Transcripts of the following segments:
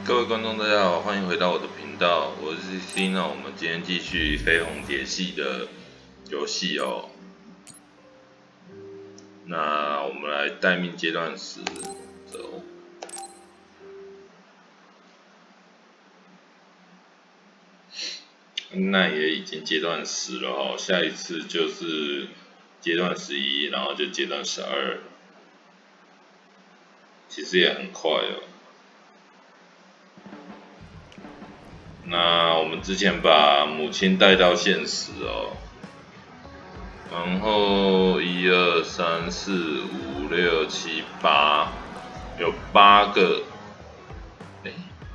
各位观众，大家好，欢迎回到我的频道，我是 C。那我们今天继续绯红结系的游戏哦。那我们来待命阶段10走。那也已经阶段10了哦，下一次就是阶段11，然后就阶段12，其实也很快哦。那我们之前把母亲带到现实哦，然后1、2、3、4、5、6、7、8，有8个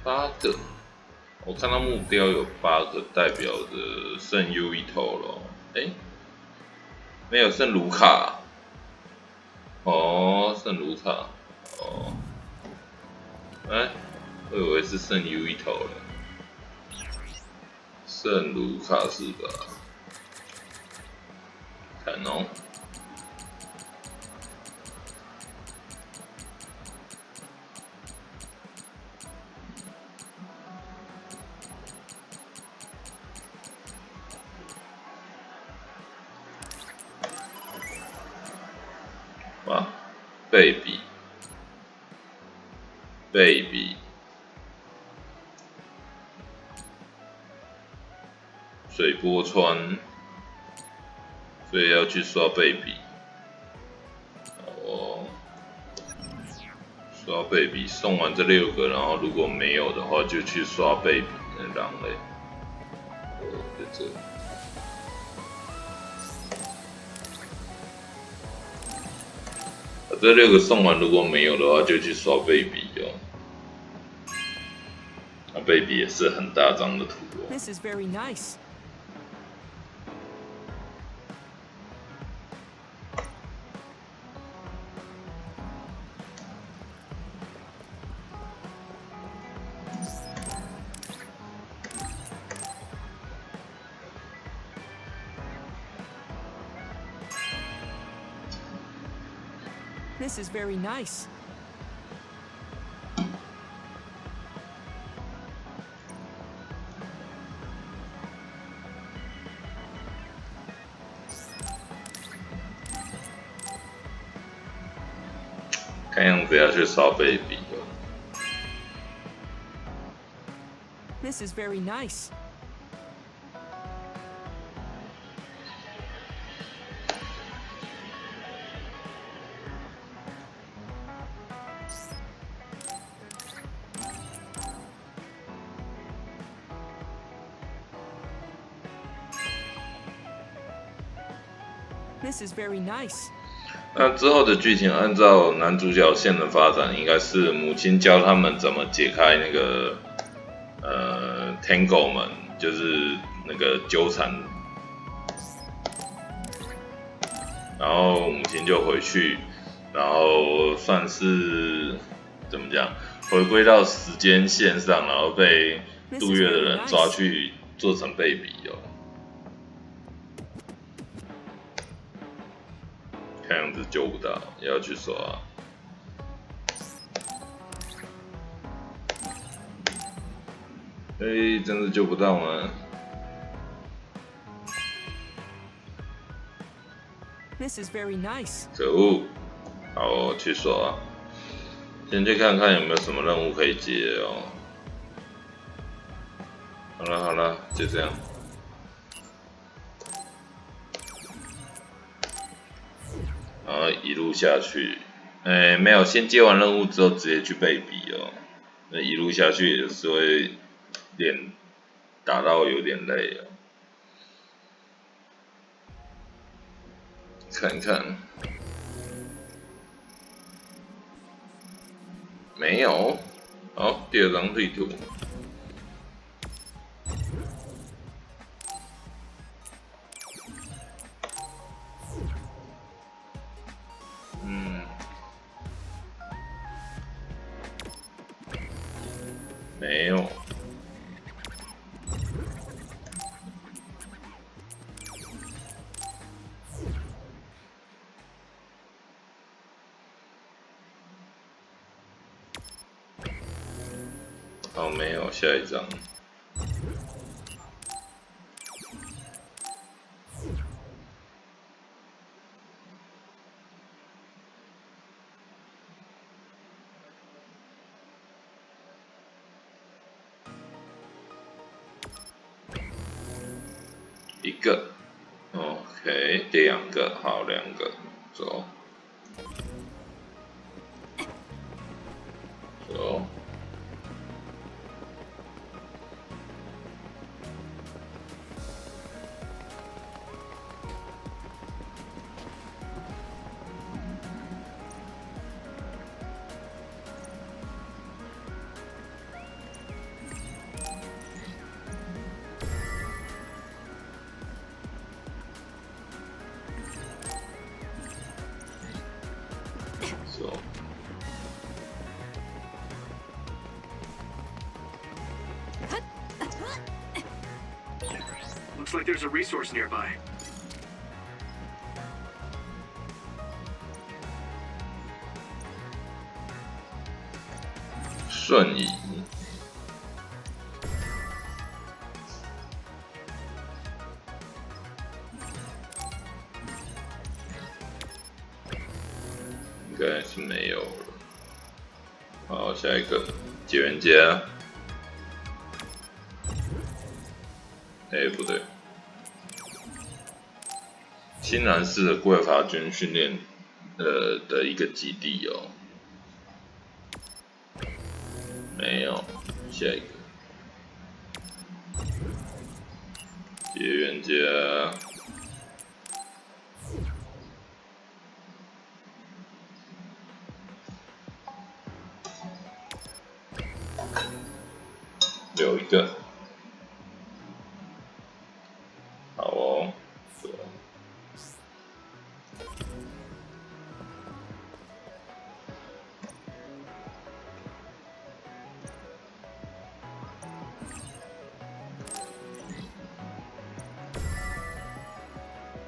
，8个，我看到目标有8个，代表着剩 U 一头了，没有剩卢卡，哦，剩卢卡，哦，我以为是剩 U 一头了。圣卢卡是吧？看哦，哇 ，baby，水波川，所以要去刷baby。哦，刷baby，送完这6个，然后如果没有的话，就去刷baby。狼类，在这里。这6个送完，如果没有的话，就去刷 baby 哦。那 baby 也是很大张的图哦。This is very nice. This is very nice. 看样子要去刷 baby 哦。This is very nice. This is very nice. 那之后的剧情，按照男主角线的发展，应该是母亲教他们怎么解开那个Tango 们，就是那个纠缠，然后母亲就回去，然后算是怎么讲，回归到时间线上，然后被杜月的人抓去做成baby哦。看样子救不到，也要去刷。真的救不到吗？ This is very nice. 可恶！好，去刷。先去看看有没有什么任务可以接哦。好了，就这样。然后一路下去，没有，先接完任务之后直接去baby哦。那一路下去也是会打到有点累哦。看看，没有。好，第2张地图。没有。哦，没有，下一张。一个 ，OK， 2个，好，2个，走，走，走。 Looks like there's a resource nearby. 瞬移，应该是没有了。好，下一个解元家。哎，不对，新南市的贵法军训练的一个基地哦。 没有，下一个结缘家，留一个，好哦，走。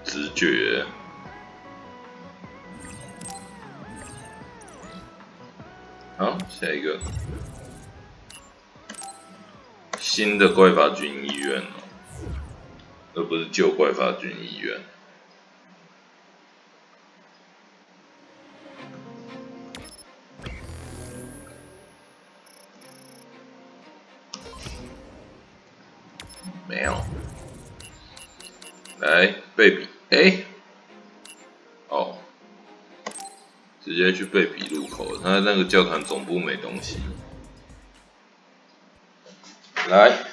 直觉，好，下一个新的怪法军医院哦，而不是旧怪法军医院。没有，来贝比。 哎，哦，直接去贝比路口，他那个教团总部没东西。来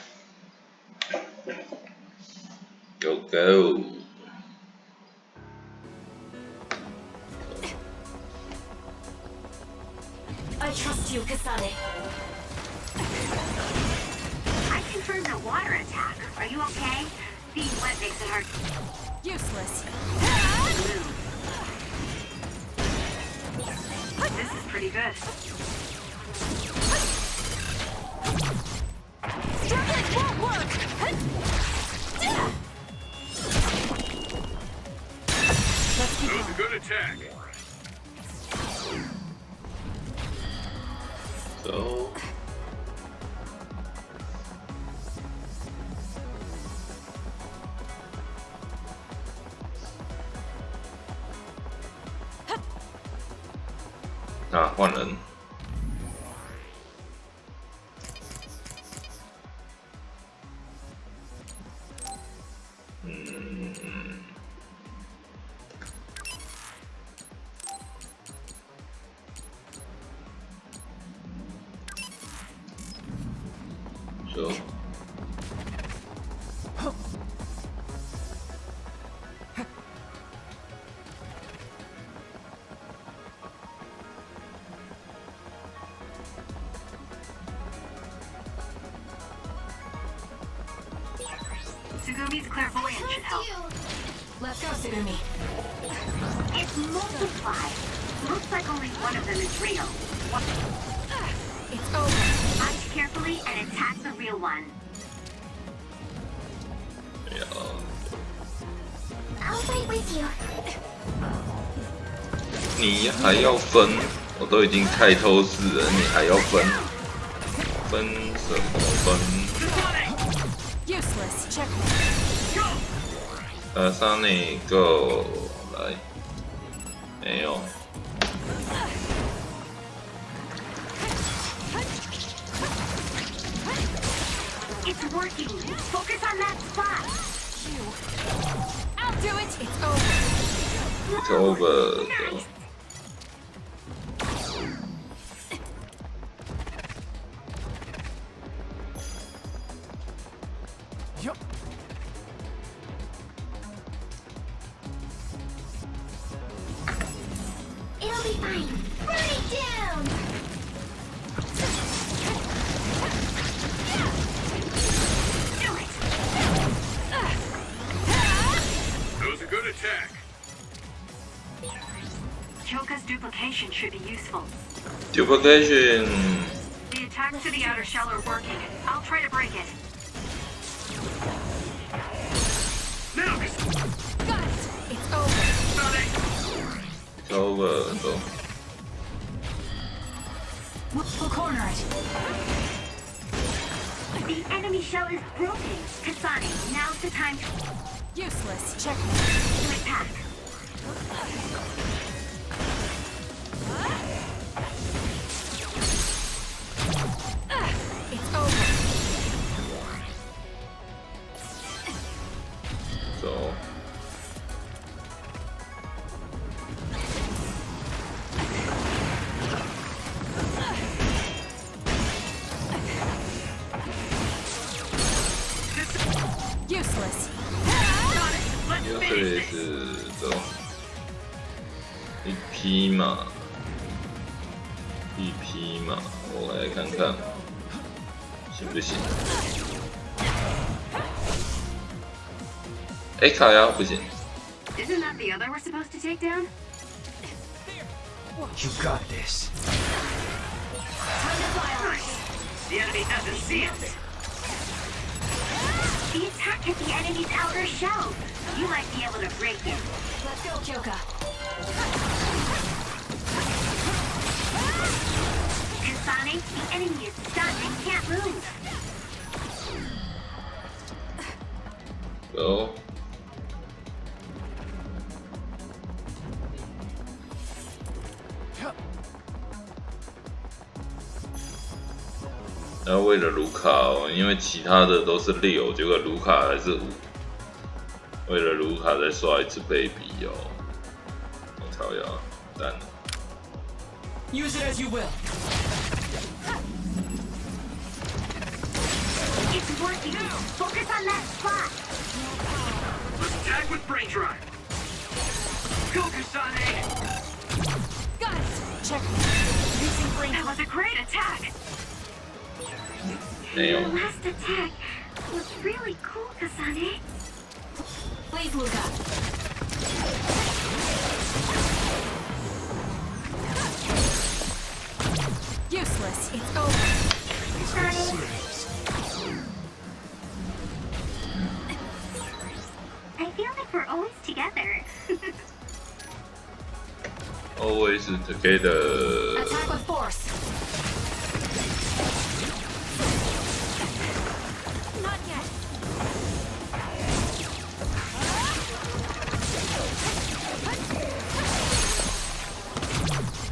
，Go Go。I trust you, Kasane. I confirmed a water attack. Are you okay? Being wet makes it hard. Useless. This is pretty good. Struggling won't work. Let's keep That was a going. good attack. 走。啊，换人。走。Sugumi's clairvoyance should help. Let's go, Sugumi. It's multiplied. Looks like only one of them is real. It's over. Watch carefully and attack the real one. 没有。 I'll fight with you. 你还要分？我都已经开透视了，你还要分？分什么分？ Useless. Checkmate. 上那个来，没有。 It's working. Focus on that spot. I'll do it. It's over. It's over. Nice. It'll be fine. Burn it down. Do it. That was a good attack. Choka's duplication should be useful. Duplication. The attacks to the outer shell are working. I'll try to break it. Now, Got it. It's over. Sonic. It's over. So. We'll corner it. The enemy shell is broken. Kasane, now's the time to Useless. Checkmate. attack. It's over. So. Useless. 这里是走一匹马，一匹马，我来看看行不行？哎，卡呀，不行。 Isn't that the other we're supposed to take down? You got this. Nice. The enemy doesn't see us. The attack hit the enemy's outer shell. You might be able to break it. Let's go, Kyoka. Kasane, the enemy is stunned and can't move. Go。然后为了卢卡哦，因为其他的都是6，结果卢卡还是5。为了卢卡再刷一次贝比哦，我操呀，蛋了。 Use it as you will. It's working. Focus on that spot. Let's attack with brain drive. Go, Kasane. Got it. Checkmate. Using brain. That was a great attack. 没有 Your。last attack was really cool, Kasane. Please, Luca. Useless. It's over. I feel like we're always together. Always together。 Attack with force. Not yet.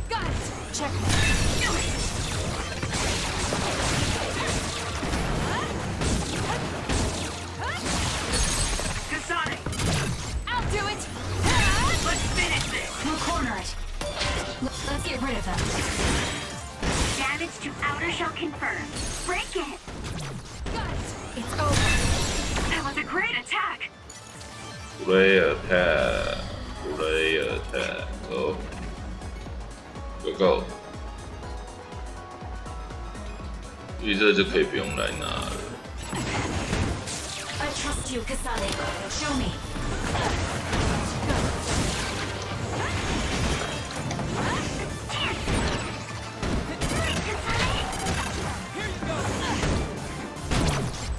Got it. Checkmate. Kasane, I'll do it. let's finish this. We'll corner it. Let's get rid of them. Damage to outer shell confirmed. Break it. Got it. It's over. That was a great attack. Play attack。Play attack。Go。Go go。预设就可以不用来拿了。 I trust you, Kasane. Show me.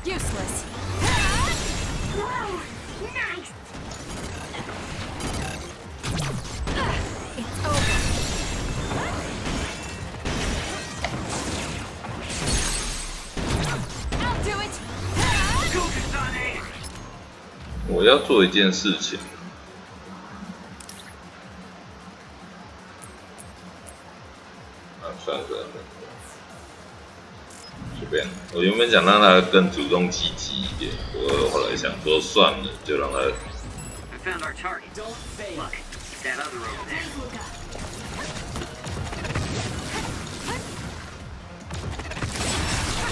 Useless. Whoa, nice. It's over. 我要做一件事情。算了，随便。我原本想让他更主动积极一点，我后来想说算了，就让他。I found our target. Don't fail. Look, that other over there.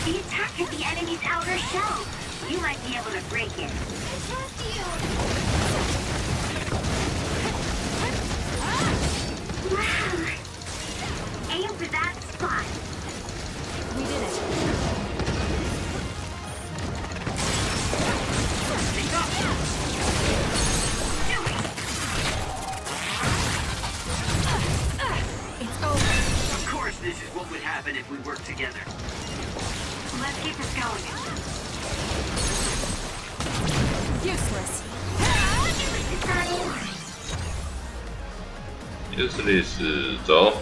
The attack hit the enemy's outer shell. You might be able to break it. Wow. Aim for that spot. We did it. Take off. Do it. It's over. Of course, this is what would happen if we worked together. Let's keep this going. Useless. Useless 走。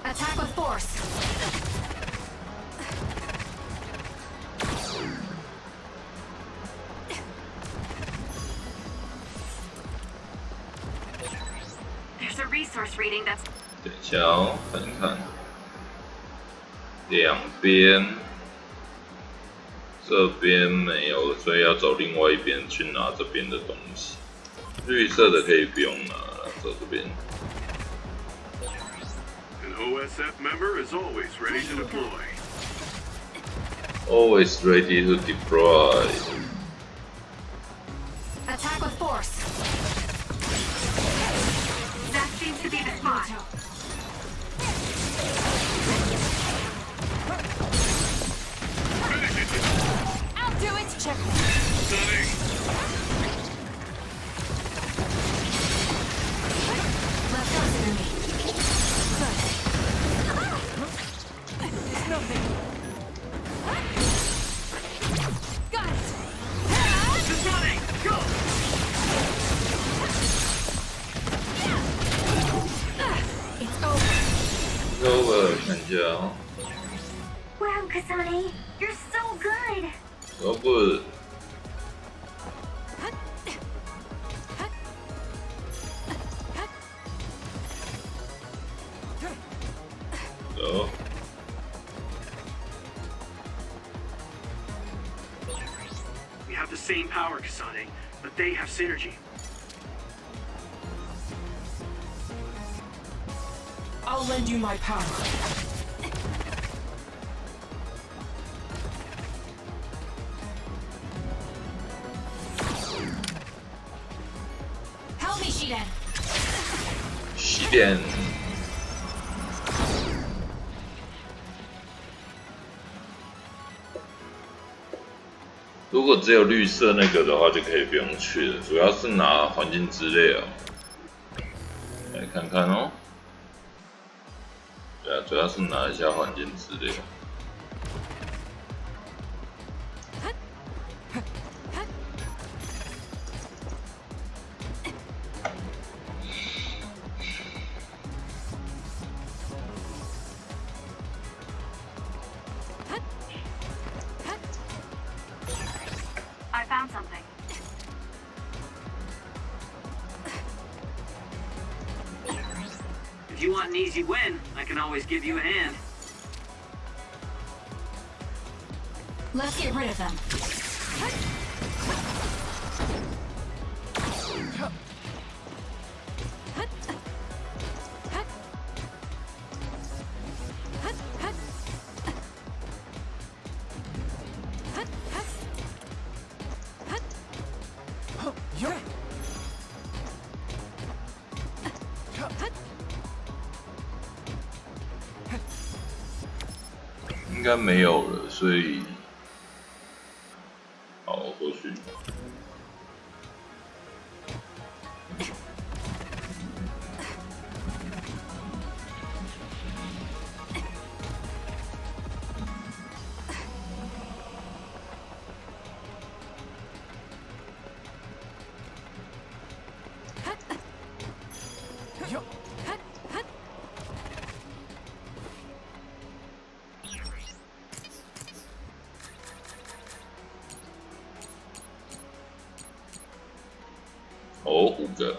Attack with force. There's a resource reading that's 等一下哦，看一看，两边，这边没有，所以要走另外一边去拿这边的东西。绿色的可以不用拿，走这边。 An OSF member is always ready to deploy. Always ready to deploy. Attack with force. that seems to be the spot. I'll do it. Check. Stunning. Left consider me. Good. It's nothing. Got it. Sonic, go! It's over. Over 看一下哦， Wow, Kasane, you're so good. so good。走， We have the same power, Kasane, but they have synergy. I'll lend you my power. Help me, Shiden. 洗脸。如果只有绿色那个的话，就可以不用去了。主要是拿环境资料，来看看哦。对啊，主要是拿一下环境资料。I found something. If you want an easy win, I can always give you a hand. Let's get rid of them. Yeah. 应该没有了，所以好，或许5个。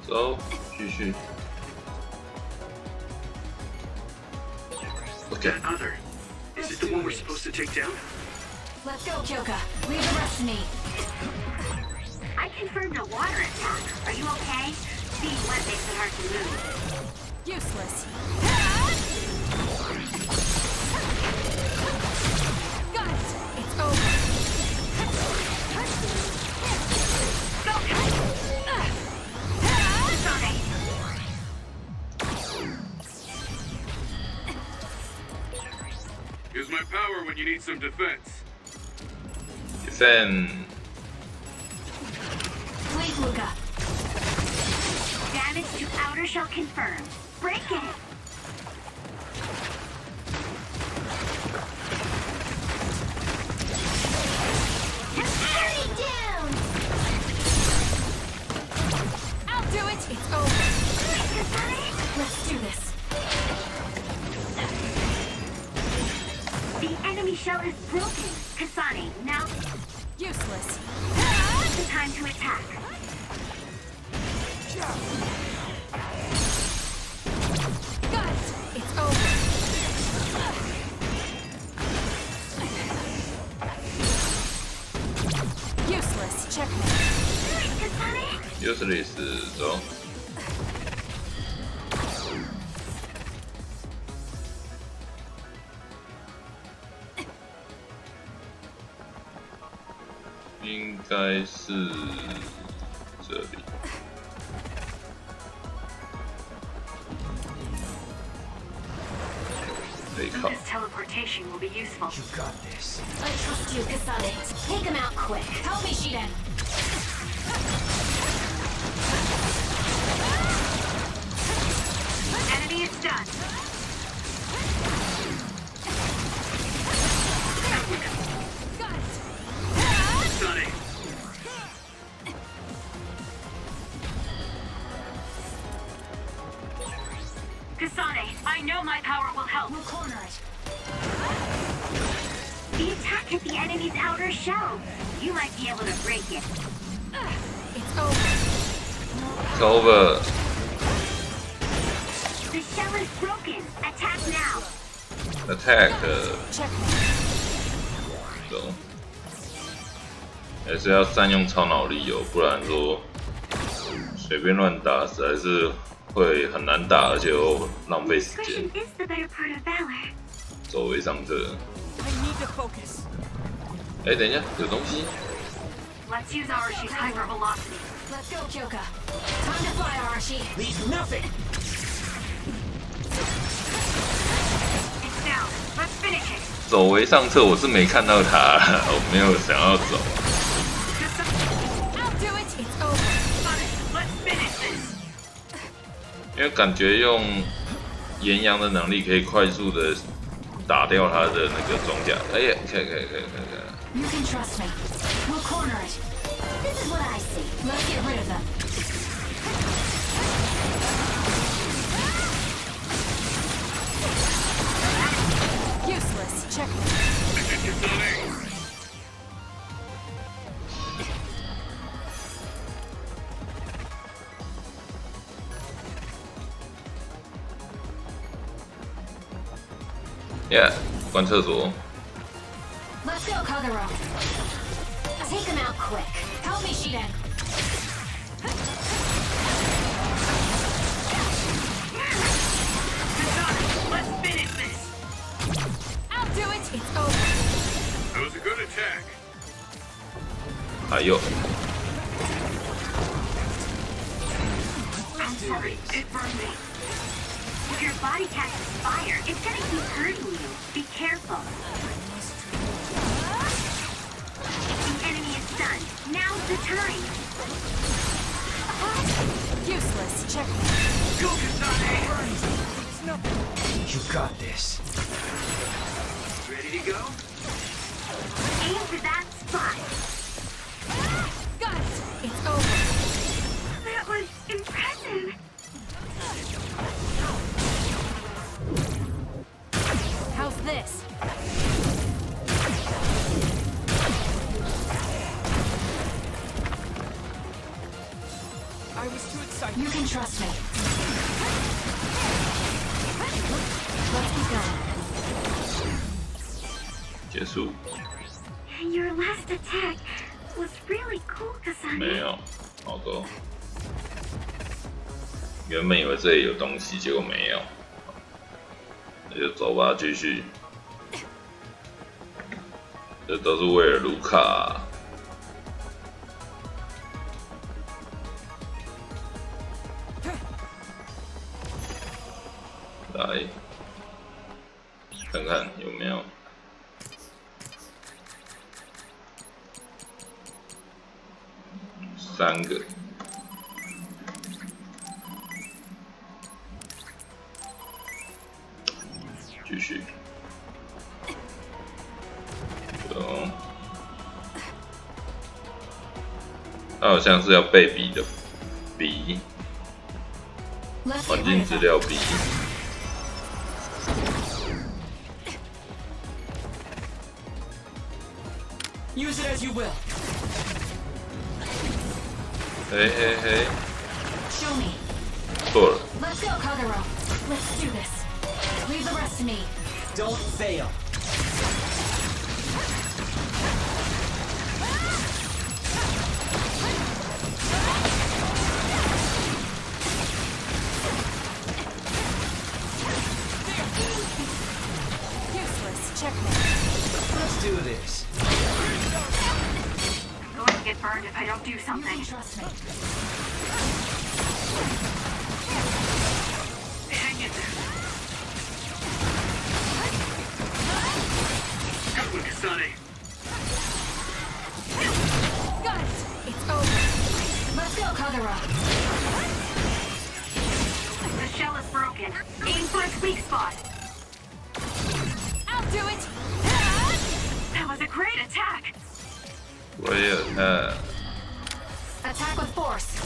走，继续。OK。 That other. Is it the one we're supposed to take down? Let's go, Kyoka. Leave the rest to me. I confirmed a water attack. Are you okay? Being wet makes it hard to move. Useless. Got it. It's over. Use my power when you need some defense. Defend. Please, Luca. Damage to outer shell confirmed. Break it. Enemy down. I'll do it. It's over. Let's do this. The enemy shell is broken. Kasane, now Useless. the time to attack. Got it. It's over. Useless. Checkmate. Kasane? Useless 走。应该是这里。可以靠。 This teleportation will be useful. You got this. I trust you, Kasane. Take him out quick. Help me, Shiden. Enemy is stunned. Got it. Stunning. Kasane, I know my power will help. We'll corner it. The attack hit the enemy's outer shell. You might be able to break it. It's over. It's over. The shell is broken. Attack now. Attack 。 Checkmate. 走。还是要善用超脑力哦，不然说随便乱打实在是会很难打，而且又浪费时间。 Discretion is the better part of valor. 走为上策。 I need to focus. 哎，等一下，有东西。 Let's use Arashi's hyper velocity. Let's go, Kyoka. Time to fly, Arashi. Leave nothing. It's down. Let's finish it. 走为上策，我是没看到他，我没有想要走。 I'll do it. It's over. Let's finish this. 因为感觉用岩羊的能力可以快速的打掉他的那个装甲。哎呀，可以。 You can trust me. We'll corner it. This is what I see. Let's get rid of them. Useless. Checkmate. Yeah， 关厕所。 Let's go, Kagero. Take him out quick. Help me, Shiden. Let's finish this. I'll do it. It's over. That was a good attack. 还有， I'm sorry. It burned me. If your body catches fire, it's gonna keep hurting you. Be careful. The enemy is stunned. Now's the time. Useless. Checkmate. Go, Kasane! It's nothing. You got this. Ready to go? Aim for that spot. Got it! It's over. That was impressive. How's this? I was too excited. You can trust me. Let's keep going. 结束 Your last attack was really cool, 没 Kasane. 有？好的。原本以为这里有东西，结果没有。那就走吧，继续。这都是为了卢卡。来，看看有没有。3个，继续，走，它好像是要被比的比， Let's 环 get 境 rid 资 of 料比， Use it as you will. 嘿嘿嘿， it. Show me. 错了， Let's go, Kagero. Let's do this. Leave the rest to me. Don't fail. Useless. Checkmate. Let's do this. I'm going to get burned if I don't do You something. can trust me. Hang in there. Good one, Kasane. Got it. It's over. Let's go, Kagero. The shell is broken. Aim for its weak spot. I'll do it. That was a great attack. 我也有看， Attack with force.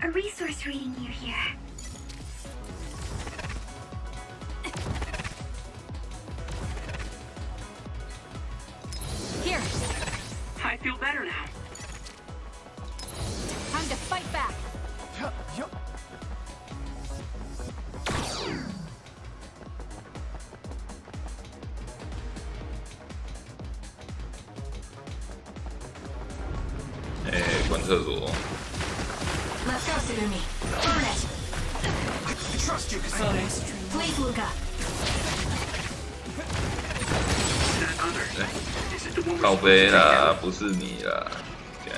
A resource reading near here. Here. I feel better now. Time to fight back. Yup. 哎，关厕所， Let's go, Tsugumi. Burn it. I trust you, Kasane. Please, Luca. That other. Is it the one 靠 we're 背 supposed to take 啦， out? 不是你啦，干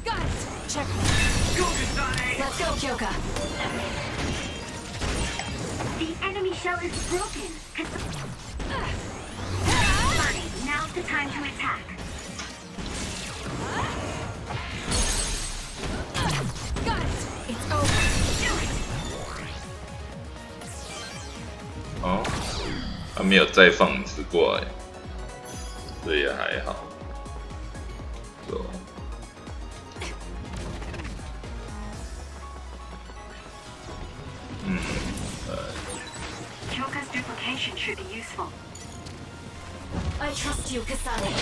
Got it. Checkmate. Go, Kasane! Let's go, Kyoka. The enemy shell is broken. Fine, now's the time to attack. Got it. It's over. Do it. 哦，他没有再放一次过来，这也还好。走， Kyoka's duplication should be useful. I trust you, Kasane.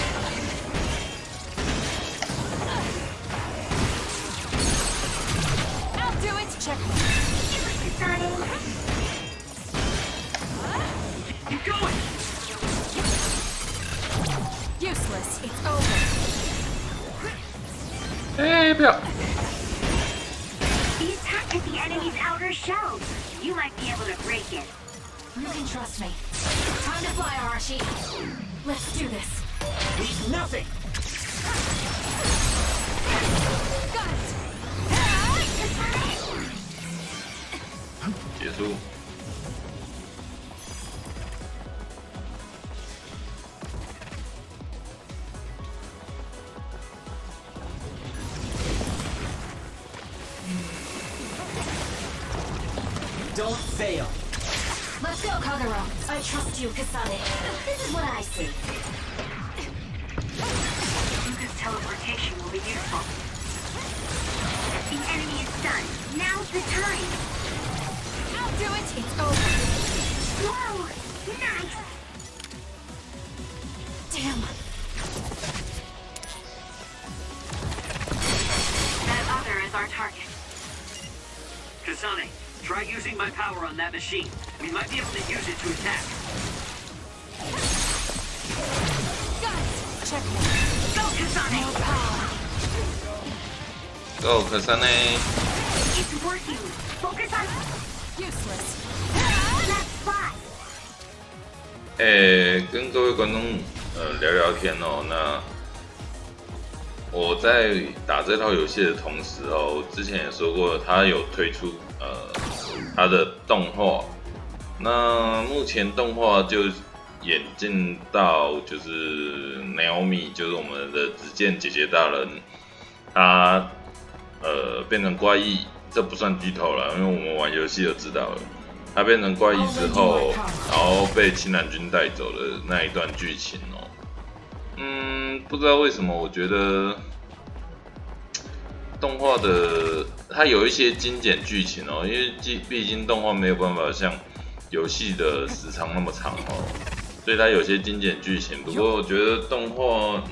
I'll do it. Checkmate. Kasane. Keep going! Useless. It's over. 哎，不要， The attack at the enemy's outer shell. You might be able to break it. You can trust me. Time to fly, Arashi. Let's do this. Leave nothing. Got it. 结束。Don't fail. Let's go, Kagero. I trust you, Kasane. This is what I see. Luca's teleportation will be useful. The enemy is stunned. Now's the time. I'll do it. It's over. Whoa! Nice! Damn. That other is our target. Kasane, try using my power on that machine. We might be able to use it to attack. Guys, check me. Go, Kasane! More power. Go 可是呢， It's working. Focus on Useless. that spot. 跟各位观众聊聊天哦。那我在打这套游戏的同时哦，之前也说过，它有推出它的动画。那目前动画就演进到就是Naomi，就是我们的只见姐姐大人，她变成怪异，这不算剧透了，因为我们玩游戏就知道了。他变成怪异之后，然后被青蓝军带走的那一段剧情哦，不知道为什么，我觉得动画的它有一些精简剧情哦，因为毕竟动画没有办法像游戏的时长那么长哦，所以它有些精简剧情。不过我觉得动画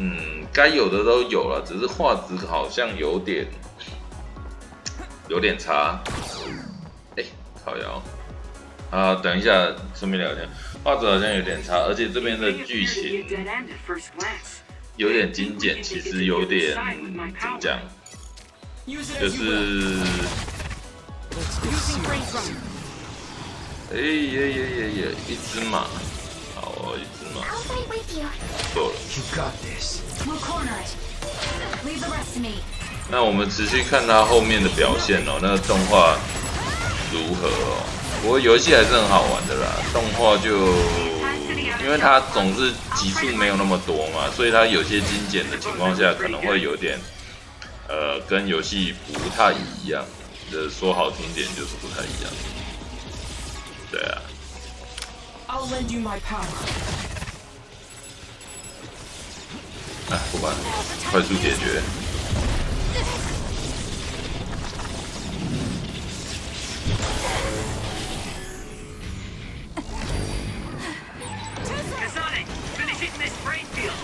该有的都有了，只是画质好像有点差。靠腰。啊，等一下，顺便聊天。画质好像有点差，而且这边的剧情有点精简，其实有点怎么讲，就是一只马，好哦，一只马， I'll fight with you. 错了。 You got this. We'll corner it. Leave the rest to me. 那我们持续看它后面的表现哦，那个动画如何哦？不过游戏还是很好玩的啦，动画就因为它总是集数没有那么多嘛，所以它有些精简的情况下可能会有点跟游戏不太一样。说好听点就是不太一样。对啊。I'll lend you my power. 不管，快速解决。Kasane, finish hitting this brain field.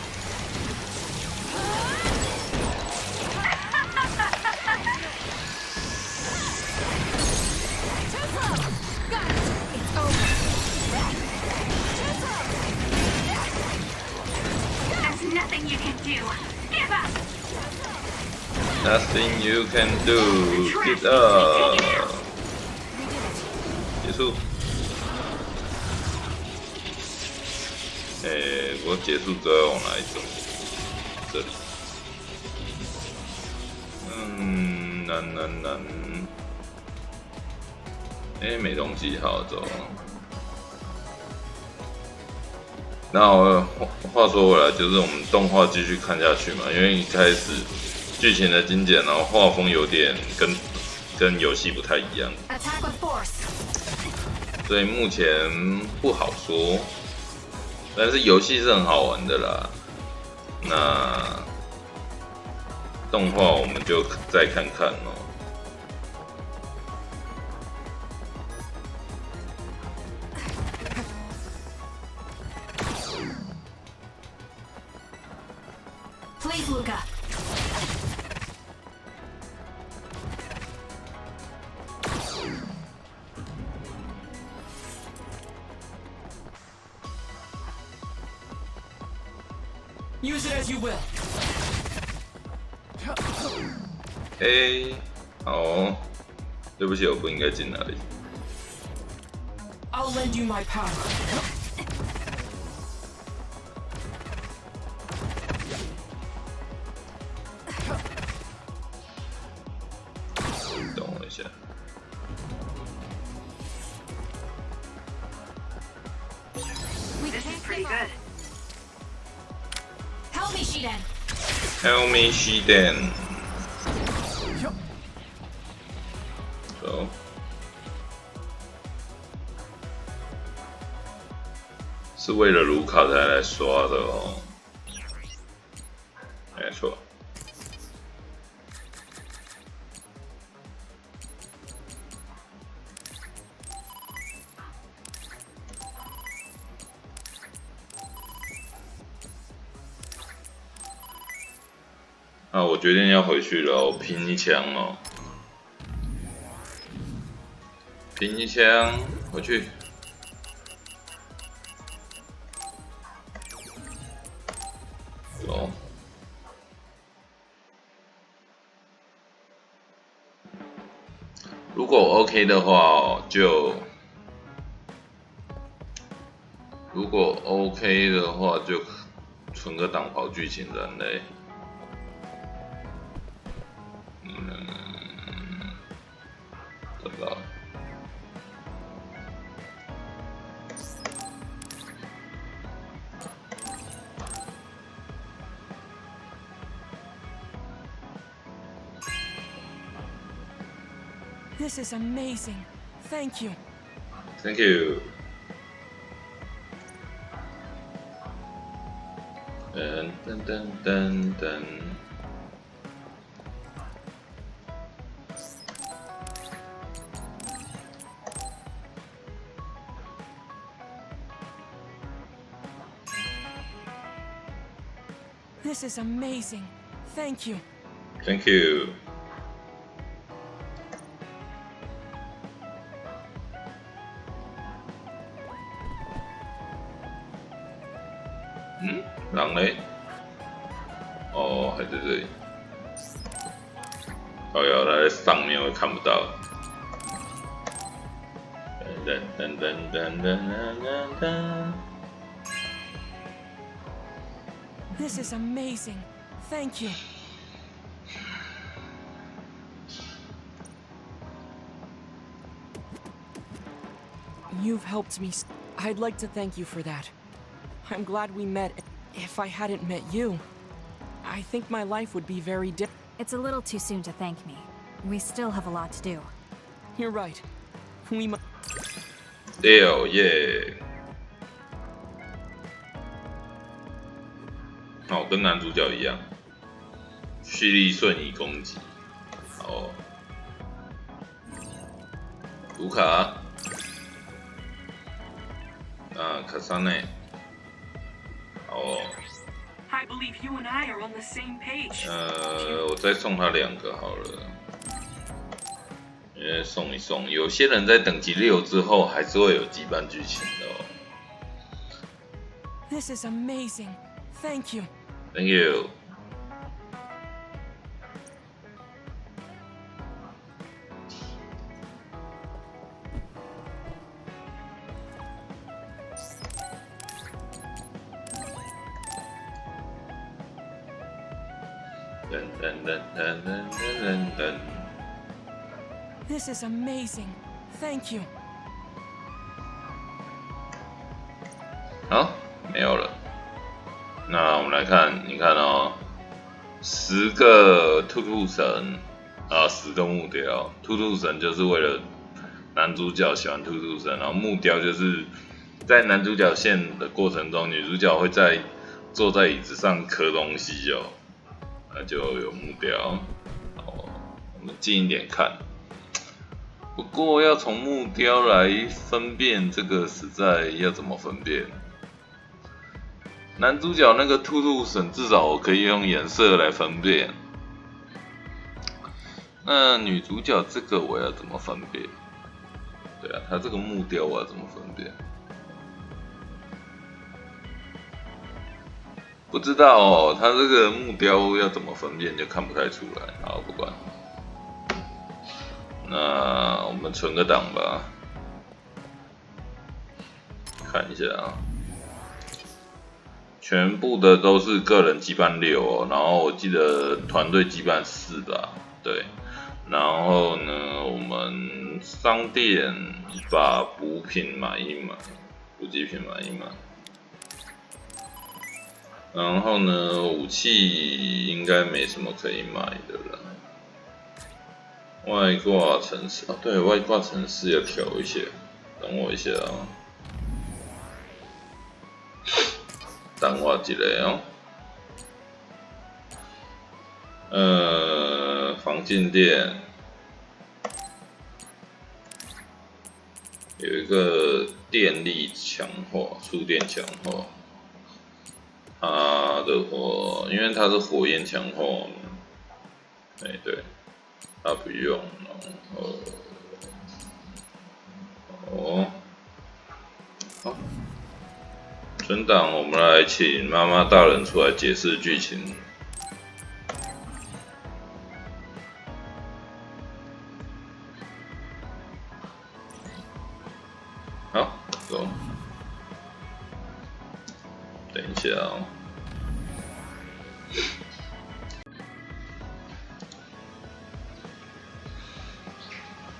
It's over. There's nothing you can do. Give up! Nothing you can do. Get up. 结束。我结束之后要往哪里走？这里。难。没东西，好走。那话说回来，就是我们动画继续看下去嘛，因为一开始剧情的精简，然后画风有点跟游戏不太一样， Attack with force. 所以目前不好说。但是游戏是很好玩的啦。那动画我们就再看看哦。Please, Luca. Use it as you will. 好哦，对不起，我不应该进那里。I'll lend you my power. 等我一下。This is pretty good. Help me, Shiden. Help me, Shiden. 走。是为了卢卡才来刷的哦。没错。那我决定要回去了，我拼一枪哦，拼一枪回去。走。如果 OK 的话哦，如果 OK 的话，就存个档跑剧情人类。怎么了？ This is amazing. Thank you. Thank you. 噔噔噔噔噔。This is amazing. Thank you. Thank you. 狼嘞？哦，还在这里。靠腰在上面会看不到。噔噔噔噔噔噔噔。 This is amazing. Thank you. You've helped me. I'd like to thank you for that. I'm glad we met. If I hadn't met you, I think my life would be very different. It's a little too soon to thank me. We still have a lot to do. You're right. We must. 6耶！哦，跟男主角一样，蓄力瞬移攻击。哦，卢卡，卡桑内。哦。 I believe you and I are on the same page. 我再送他2个好了，因为送一送，有些人在等级6之后还是会有羁绊剧情的哦。This is amazing. Thank you. Thank you. 噔噔噔噔噔噔噔。This is amazing. Thank you. 好，没有了。那我们来看，你看哦，10个兔兔神，10个木雕。兔兔神就是为了男主角喜欢兔兔神，然后木雕就是在男主角线的过程中，女主角会坐在椅子上刻东西哦。 那就有目标，我们近一点看。不过要从木雕来分辨这个，实在要怎么分辨？男主角那个兔兔神，至少我可以用颜色来分辨。那女主角这个我要怎么分辨？对啊，她这个木雕我要怎么分辨？ 不知道哦，它这个木雕要怎么分辨就看不太出来。好，不管。那我们存个档吧，看一下啊。全部的都是个人羁绊6哦，然后我记得团队羁绊4吧，对。然后呢，我们商店把补品买一买，补给品买一买。 然后呢，武器应该没什么可以买的了。外挂程式对，外挂程式要调一下，等我一下啊。淡化一下哦。防静电有一个电力强化，触电强化。它的话，因为它是火焰强化嘛，对，它不用，然后好，存档，我们来请妈妈大人出来解释剧情。好，走。等一下哦。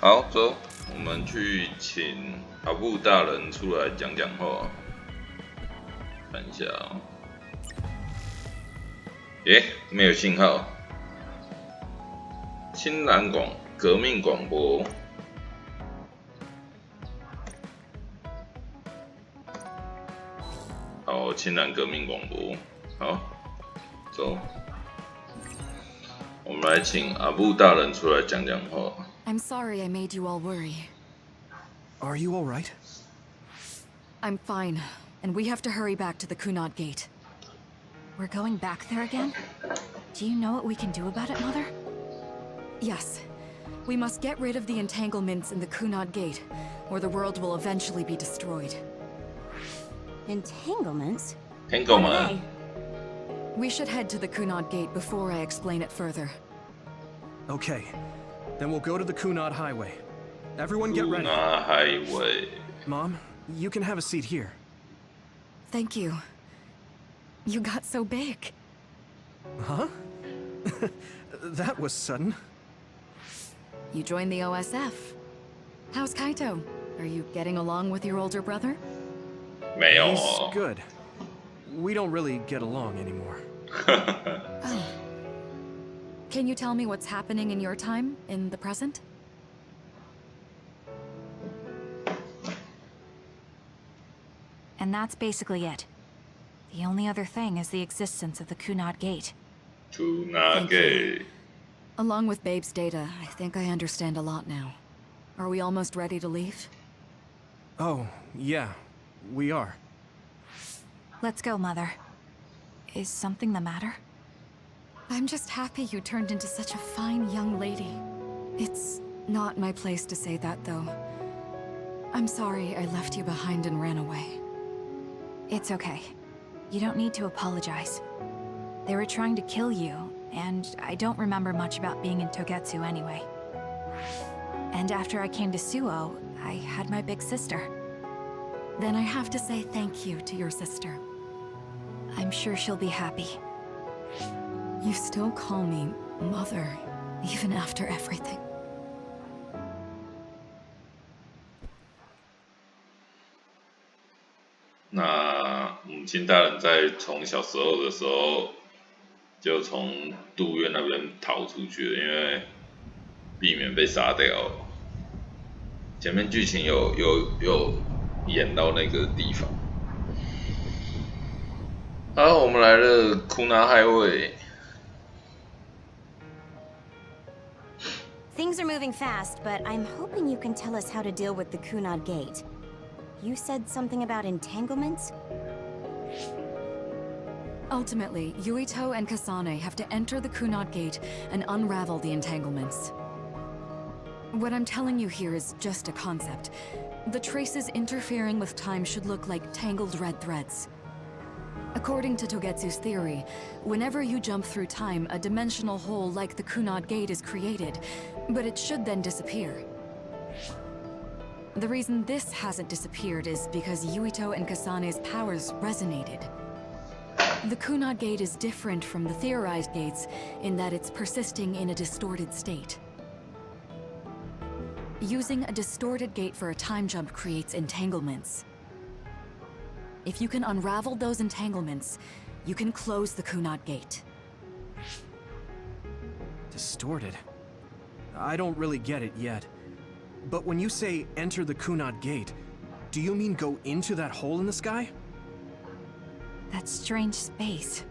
好，走，我们去请阿布大人出来讲讲话。看一下哦。没有信号。青蓝革命广播。好，青蓝革命广播。好，走。我们来请阿布大人出来讲讲话。I'm sorry I made you all worry. Are you all right? I'm fine, and we have to hurry back to the Kunad Gate. We're going back there again? Do you know what we can do about it, Mother? Yes. We must get rid of the entanglements in the Kunad Gate, or the world will eventually be destroyed. Entanglements? Entanglement. We should head to the Kunad Gate before I explain it further. Okay. Then we'll go to the Kunad Highway. Everyone get ready. Kunad Highway. Mom, you can have a seat here. Thank you. You got so big. Huh? That was sudden. You joined the OSF. How's Kaito? Are you getting along with your older brother? 没有 He's good. We don't really get along anymore. Oh. Can you tell me what's happening in your time, in the present? And that's basically it. The only other thing is the existence of the Kunad Gate. Kunad Gate. Along with Babe's data, I think I understand a lot now. Are we almost ready to leave? Oh, yeah. We are. Let's go, Mother. Is something the matter? I'm just happy you turned into such a fine young lady. It's not my place to say that, though. I'm sorry I left you behind and ran away. It's okay. You don't need to apologize. They were trying to kill you, and I don't remember much about being in Togetsu anyway. And after I came to Suo, I had my big sister. Then I have to say thank you to your sister. I'm sure she'll be happy. You still call me Mother, even after everything. 那母亲大人在从小时候的时候，就从杜院那边逃出去了，因为避免被杀掉。前面剧情有演到那个地方。好，我们来了库纳海卫。Things are moving fast, but I'm hoping you can tell us how to deal with the Kunad Gate. You said something about entanglements? Ultimately, Yuito and Kasane have to enter the Kunad Gate and unravel the entanglements. What I'm telling you here is just a concept. The traces interfering with time should look like tangled red threads. According to Togetsu's theory, whenever you jump through time, a dimensional hole like the Kunad Gate is created, but it should then disappear. The reason this hasn't disappeared is because Yuito and Kasane's powers resonated. The Kunad Gate is different from the theorized gates in that it's persisting in a distorted state. Using a distorted gate for a time jump creates entanglements. If you can unravel those entanglements, you can close the Kunad Gate. Distorted? I don't really get it yet. But when you say enter the Kunad Gate, do you mean go into that hole in the sky? That strange space.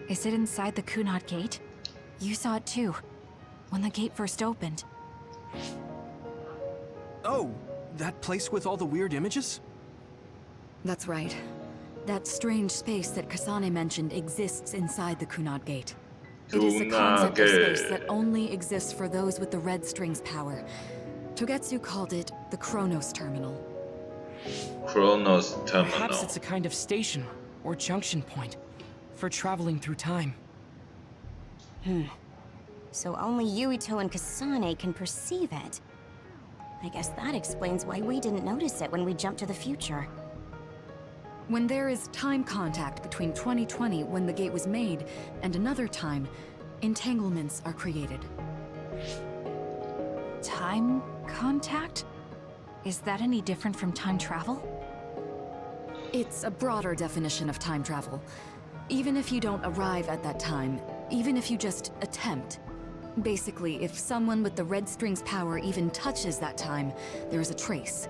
Is it inside the Kunad Gate? You saw it too, when the gate first opened. Oh, that place with all the weird images? That's right. That strange space that Kasane mentioned exists inside the Kunad Gate. It is a concept of space that only exists for those with the red string's power. Togetsu called it the Chronos Terminal. Chronos Terminal. Perhaps it's a kind of station or junction point for traveling through time. So only Yuito and Kasane can perceive it. I guess that explains why we didn't notice it when we jumped to the future. When there is time contact between 2020, when the gate was made, and another time, entanglements are created. Time contact? Is that any different from time travel? It's a broader definition of time travel. Even if you don't arrive at that time, even if you just attempt. Basically, if someone with the red string's power even touches that time, there is a trace.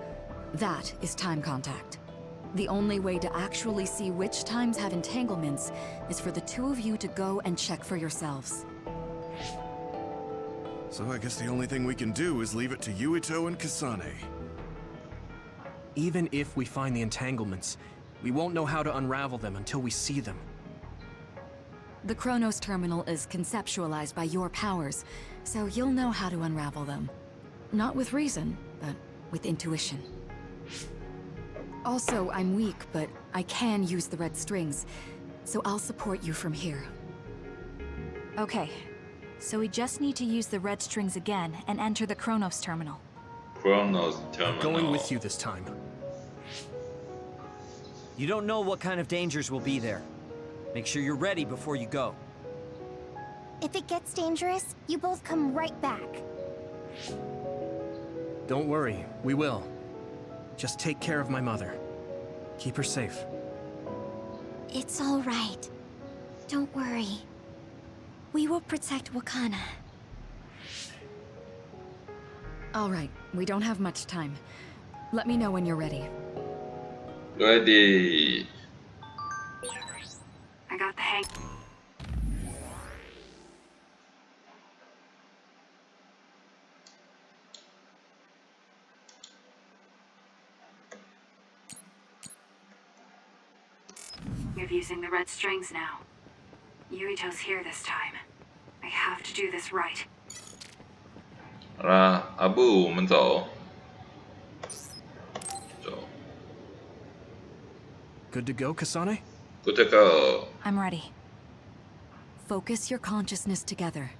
That is time contact. The only way to actually see which times have entanglements is for the two of you to go and check for yourselves. So I guess the only thing we can do is leave it to Yuito and Kasane. Even if we find the entanglements, we won't know how to unravel them until we see them. The Chronos Terminal is conceptualized by your powers, so you'll know how to unravel them. Not with reason, but with intuition. Also, I'm weak, but I can use the red strings, so I'll support you from here. Okay, so we just need to use the red strings again and enter the Chronos Terminal. Chronos Terminal. Going with you this time. You don't know what kind of dangers will be there. Make sure you're ready before you go. If it gets dangerous, you both come right back. Don't worry, we will. Just take care of my mother. Keep her safe. It's all right. Don't worry. We will protect Wakana. All right, we don't have much time. Let me know when you're ready. Ready. I got the hang. You're using the red strings now. Yuito's here this time. I have to do this right. 好啦，阿布，我们走。走。Good to go, Kasane? Good to go. I'm ready. Focus your consciousness together.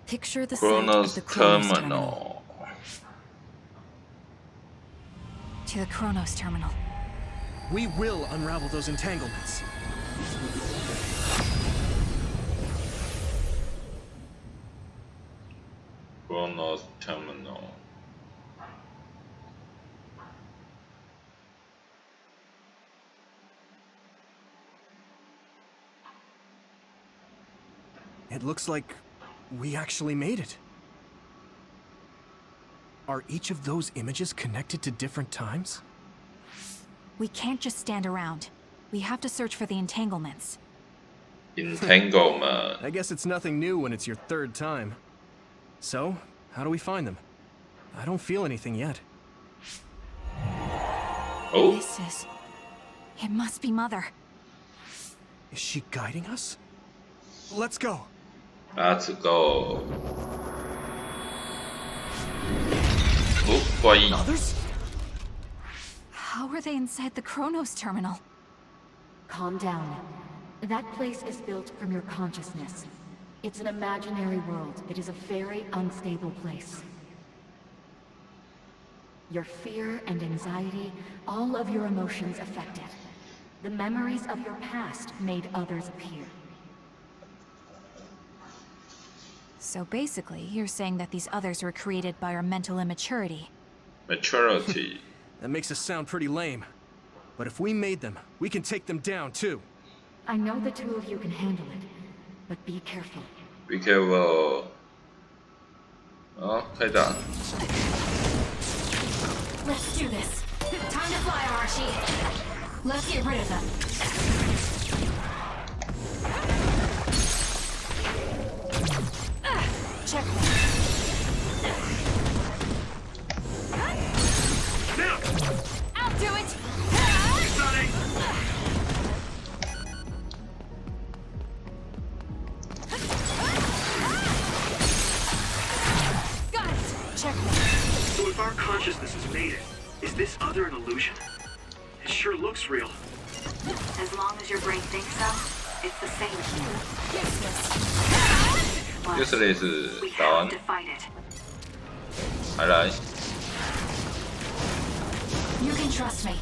Picture the site of Chronos the Chronos Terminal. Terminal. To the Chronos Terminal. We will unravel those entanglements. Chronos Terminal. It looks like we actually made it. Are each of those images connected to different times? We can't just stand around. We have to search for the entanglements. Entanglement. I guess it's nothing new when it's your third time. So, how do we find them? I don't feel anything yet. Oh. This is... It must be Mother. Is she guiding us? Let's go. Let's go. Oh, 怪异。 Others? How are they inside the Chronos Terminal? Calm down. That place is built from your consciousness. It's an imaginary world. It is a very unstable place. Your fear and anxiety, all of your emotions affected. The memories of your past made others appear. So basically, you're saying that these others were created by our mental immaturity. Maturity. That makes us sound pretty lame. But if we made them, we can take them down too. I know the two of you can handle it, but be careful. Be careful. 好，开打。 Let's do this. Time to fly, Arashi. Let's get rid of them. Checkmate. Now! I'll do it! Kasane! Got it! Checkmate. So if our consciousness has made it, is this other an illusion? It sure looks real. As long as your brain thinks so, it's the same. Useless We 打完 have to fight it. 还来， You can trust me.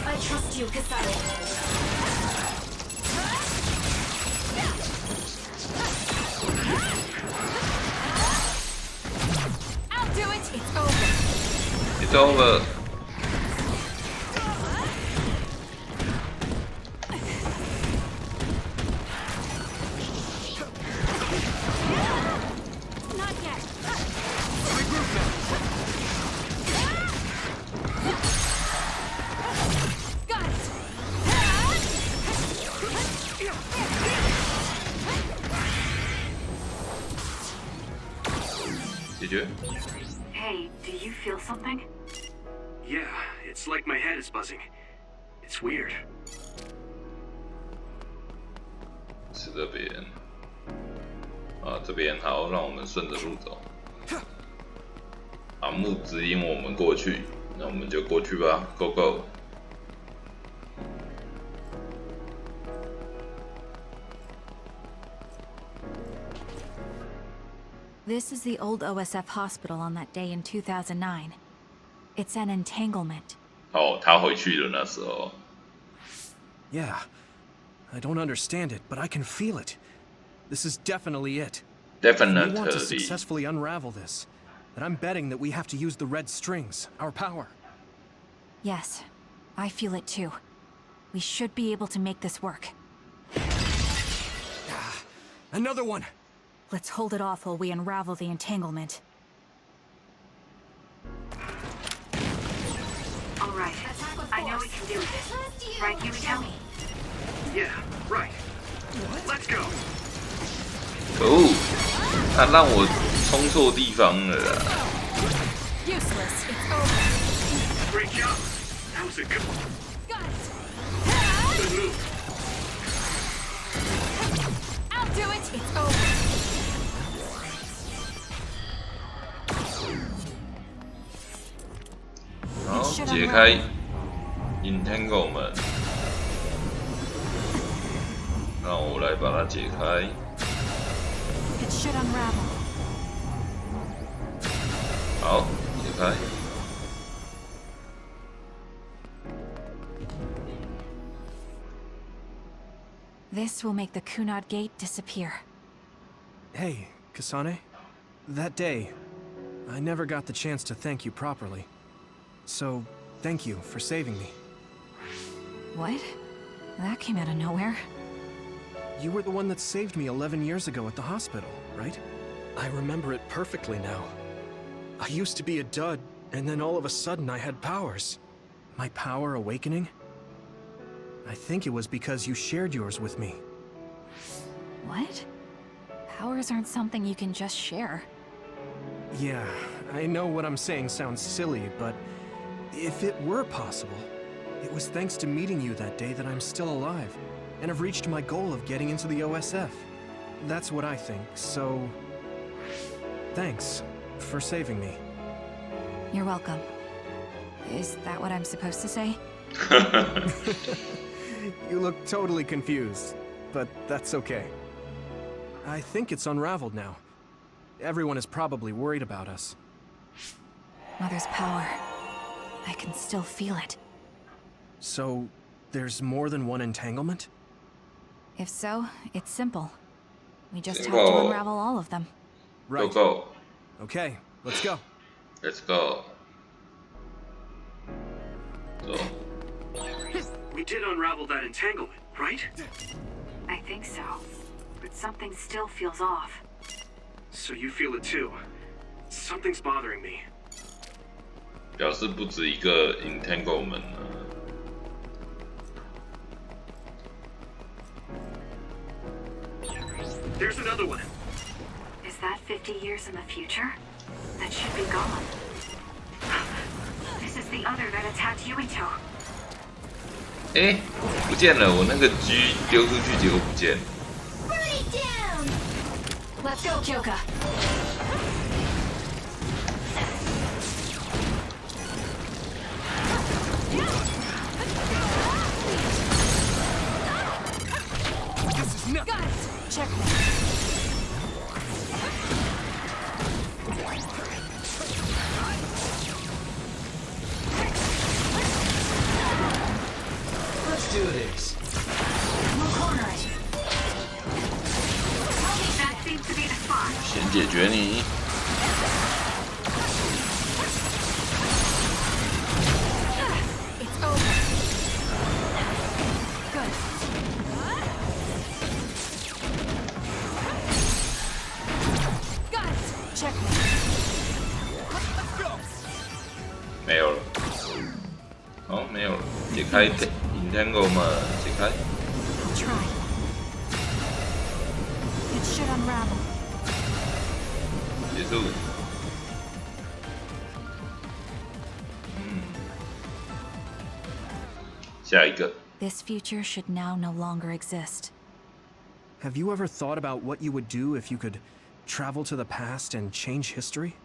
I trust you, Kasane. I'll do it! It's over. It's over。 Not yet. Got it. 解决。 Hey, do you feel something? Yeah, it's like my head is buzzing. It's weird. 是这边。啊，这边好，让我们顺着路走。盲目指引我们过去，那我们就过去吧 ，Go Go！ This is the old OSF hospital on that day in 2009. It's an entanglement. 哦，他回去了那时候。 Yeah. I don't understand it, but I can feel it. This is definitely it. If we want to Definitely。 successfully unravel this, then I'm betting that we have to use the red strings, our power. Yes, I feel it too. We should be able to make this work. Another one! Let's hold it off while we unravel the entanglement. All right. I know we can do this. Right, Yumiko? Yeah, right. Let's go. 可恶，他让我冲错地方了啦。 Useless, it's over. Great job. That was a good one. Got it. Good move. I'll do it, it's over. 然后解开 entanglement， 让我来把它解开。 It should unravel. 好，解开。 This will make the Kunad Gate disappear. Hey, Kasane. That day, I never got the chance to thank you properly. So, thank you for saving me. What? That came out of nowhere. You were the one that saved me 11 years ago at the hospital, right? I remember it perfectly now. I used to be a dud, and then all of a sudden I had powers. My power awakening? I think it was because you shared yours with me. What? Powers aren't something you can just share. Yeah, I know what I'm saying sounds silly, but if it were possible, it was thanks to meeting you that day that I'm still alive, and have reached my goal of getting into the OSF. That's what I think, so... Thanks for saving me. You're welcome. Is that what I'm supposed to say? You look totally confused, but that's okay. I think it's unraveled now. Everyone is probably worried about us. Mother's power. I can still feel it. So, there's more than one entanglement? If so, it's simple. We just have Simple. to unravel all of them. Right. Go. Okay, let's go. Let's go. 走。 We did unravel that entanglement, right? I think so. But something still feels off. So you feel it too. Something's bothering me. 表示不止一个 entanglement 呢。There's another one. Is that 50 years in the future? That should be gone. This is the other that attacked Yuito. 哎，不见了！我那个 G 丢出去，结果不见。Let's go, Kyoka. Got it. Checkmate. Let's do this. We'll corner it. That seems to be the spot. 先解决你。It's over. Good. Got it. Checkmate. 没有了。哦，没有了。解开 entanglement， 解开。I'll try. It should unravel. 结束。下一个。This future should now no longer exist. Have you ever thought about what you would do if you could travel to the past and change history?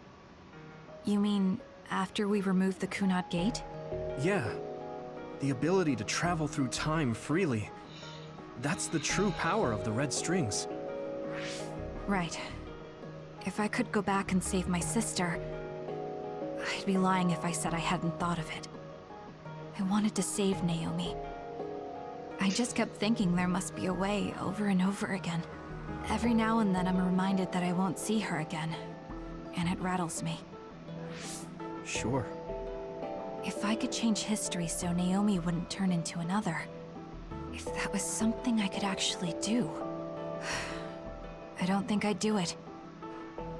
You mean after we remove the Kunad Gate? Yeah. The ability to travel through time freely. That's the true power of the red strings. Right. If I could go back and save my sister, I'd be lying if I said I hadn't thought of it. I wanted to save Naomi. I just kept thinking there must be a way over and over again. Every now and then I'm reminded that I won't see her again, and it rattles me. Sure. If I could change history so Naomi wouldn't turn into another, if that was something I could actually do, I don't think I'd do it.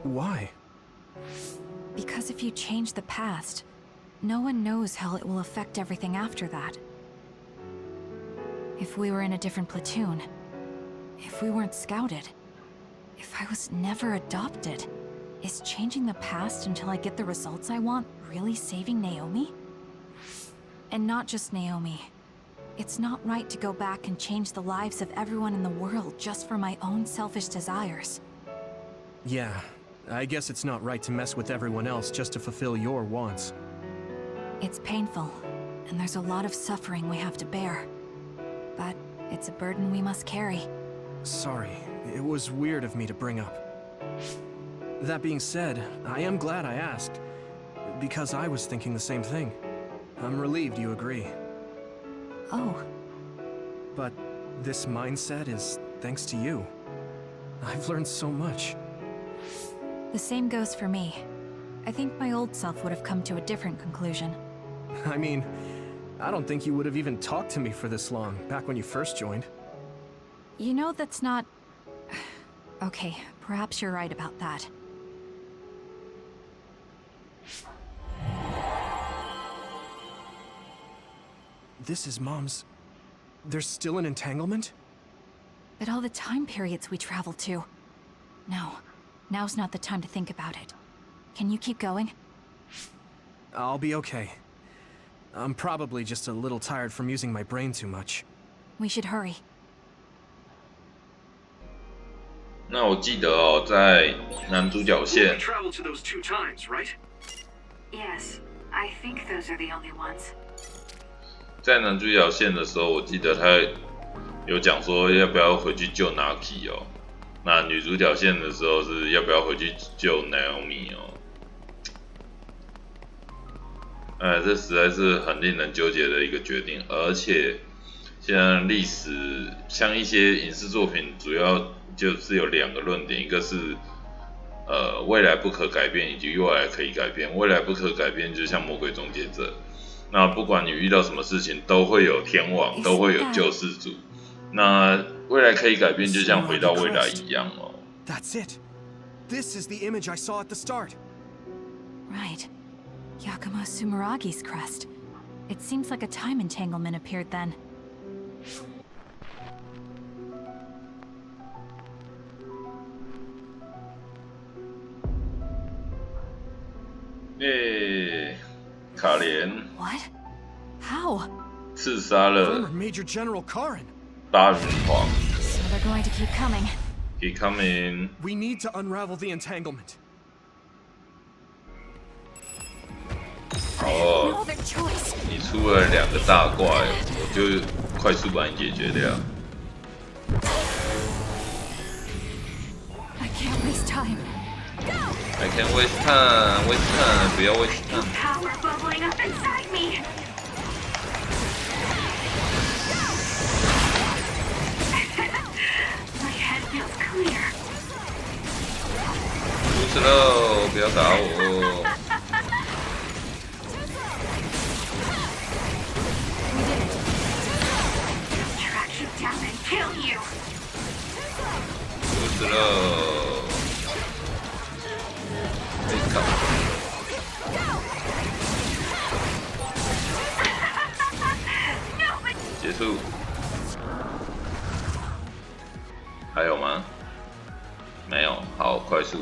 Why? Because if you change the past, no one knows how it will affect everything after that. If we were in a different platoon, if we weren't scouted, if I was never adopted, is changing the past until I get the results I want really saving Naomi? And not just Naomi. It's not right to go back and change the lives of everyone in the world just for my own selfish desires. Yeah, I guess it's not right to mess with everyone else just to fulfill your wants. It's painful, and there's a lot of suffering we have to bear. But it's a burden we must carry. Sorry, it was weird of me to bring up. That being said, I am glad I asked, because I was thinking the same thing. I'm relieved you agree. Oh. But this mindset is thanks to you. I've learned so much. The same goes for me. I think my old self would have come to a different conclusion. I mean, I don't think you would have even talked to me for this long, back when you first joined. You know that's not... Okay, perhaps you're right about that. This is Mom's... There's still an entanglement? But all the time periods we travel to... No, now's not the time to think about it. Can you keep going? I'll be okay. I'm probably just a little tired from using my brain too much. We should hurry. 那我记得哦，在男主角线 traveled to those 2 times, right? Yes, I think those are the only ones. 在男主角线的时候，我记得他有讲说要不要回去救 Naki 哦。那女主角线的时候是要不要回去救 Naomi 哦。这实在是很令人纠结的一个决定，而且现在历史像一些影视作品，主要就是有2个论点，一个是未来不可改变，以及未来可以改变。未来不可改变，就像魔鬼终结者，那不管你遇到什么事情，都会有天网，都会有救世主。那未来可以改变，就像回到未来一样哦。That's it. This is the image I saw at the start. Right. Yakumo Sumeragi's crest. It seems like a time entanglement appeared then. 卡莲 What? How? 刺杀了 Former Major General Karin. 八云皇。 So they're going to keep coming. Keep coming. We need to unravel the entanglement. Oh, No other choice. 你出了2个大怪，我就快速把你解决掉。I can't waste time. I can't waste time, waste time， 不要 waste time。 Power bubbling up inside me. My head feels clear. 出事喽！不要打我。 Track you down and kill you. 出事喽！被搞。结束。还有吗？没有，好，快速。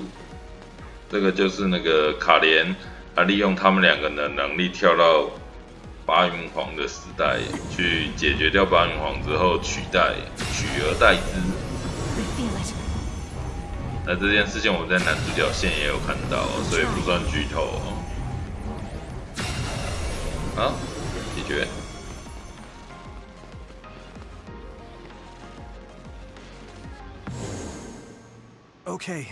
这个就是那个卡莲，他利用他们2个的能力跳到八云皇的时代，去解决掉八云皇之后，取而代之。 I feel it. 那这件事情我们在男主角线也有看到，所以不算剧透哦。好，解决。 Okay,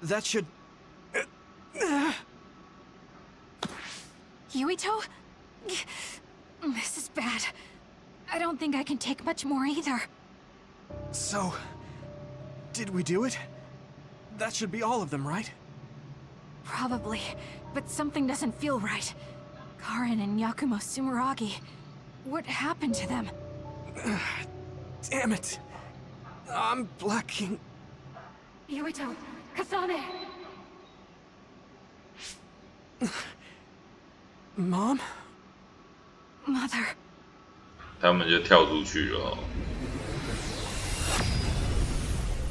that should... Yuito? This is bad. I don't think I can take much more either. So, did we do it? That should be all of them, right? Probably, but something doesn't feel right. Karin and Yakumo Sumeragi. What happened to them? Damn it. I'm blacking... Yuito, Kasane! Mom? Mother. 他们就跳出去了哦。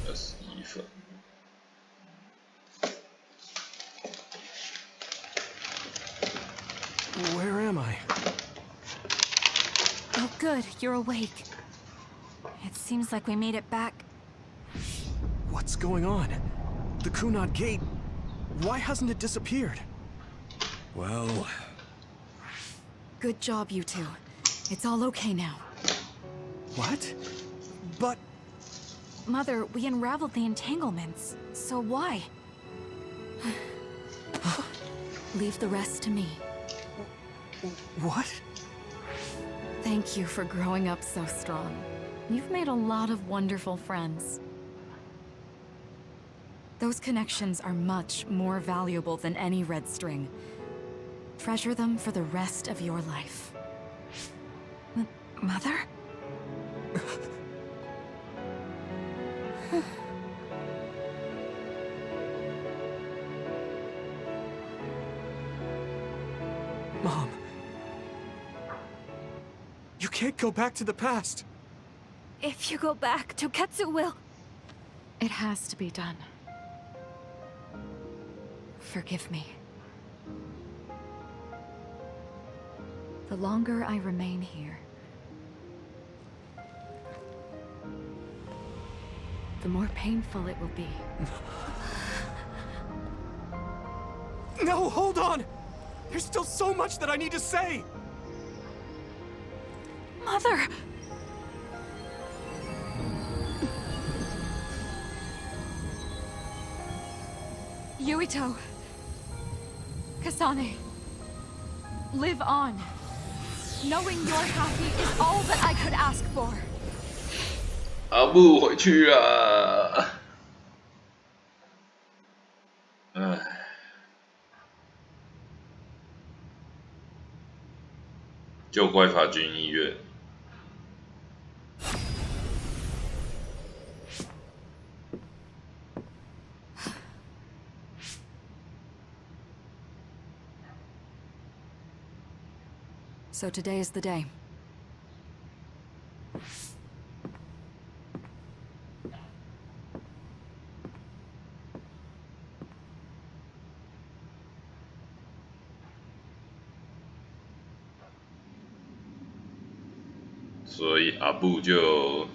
21分。Where am I? Oh, good, you're awake. It seems like we made it back. What's going on? The Kunad Gate... Why hasn't it disappeared? Well... Good job, you two. It's all okay now. What? But... Mother, we unraveled the entanglements. So why? Leave the rest to me. What? Thank you for growing up so strong. You've made a lot of wonderful friends. Those connections are much more valuable than any red string. Treasure them for the rest of your life. Mother? Mom... You can't go back to the past! If you go back, Toketsu will... It has to be done. Forgive me. The longer I remain here, the more painful it will be. No, hold on! There's still so much that I need to say! Mother! Yuito. Kasane. Live on. Knowing you're happy is all that I could ask for. 阿布回去啊！唉，就怪法军医院。So today is the day. 所以阿布就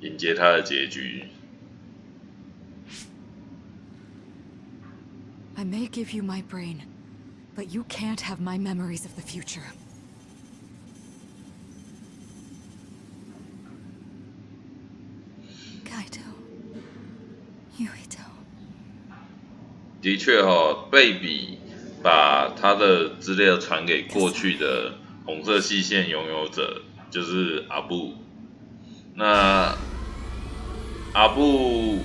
迎接他的结局。I may give you my brain, but you can't have my memories of the future. Kaito, Yuito. 的确贝比把他的资料传给过去的红色细线拥有者，就是阿布。那阿布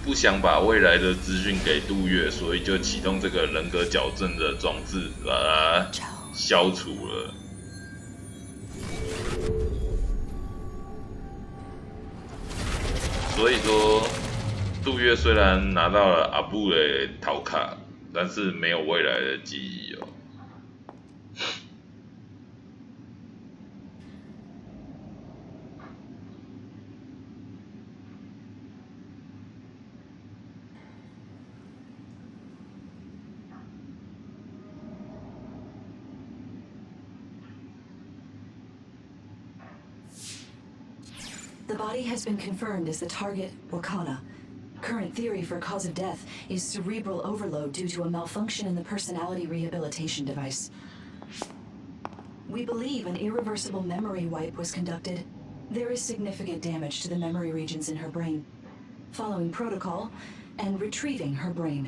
不想把未来的资讯给杜月，所以就启动这个人格矫正的装置，把它消除了。所以说，杜月虽然拿到了阿布的陶卡，但是没有未来的记忆哦。The body has been confirmed as the target, Wakana. Current theory for cause of death is cerebral overload due to a malfunction in the personality rehabilitation device. We believe an irreversible memory wipe was conducted. There is significant damage to the memory regions in her brain. Following protocol and retrieving her brain.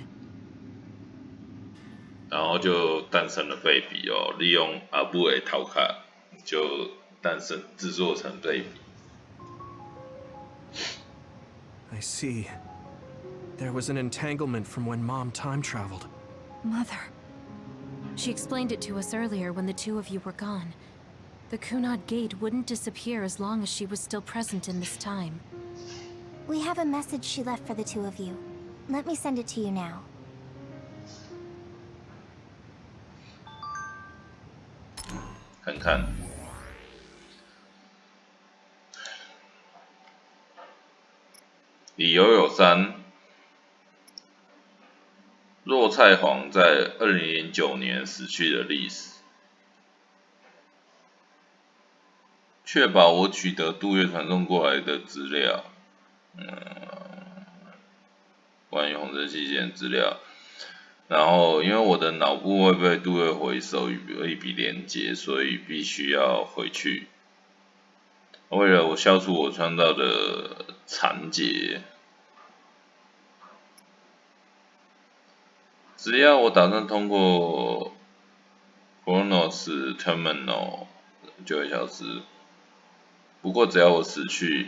然后就诞生了贝比哦，利用阿布的陶卡就制作成贝比。I see. There was an entanglement from when Mom time traveled. Mother. She explained it to us earlier when the two of you were gone. The Kunad Gate wouldn't disappear as long as she was still present in this time. We have a message she left for the two of you. Let me send it to you now. 看看。理由有三：若菜皇在2009年死去的历史，确保我取得杜月传送过来的资料，关于红色细线资料。然后，因为我的脑部会被杜月回收与一笔连接，所以必须要回去。为了我消除我创造的残结。只要我打算通过 Chronos Terminal 就会消失。不过只要我死去，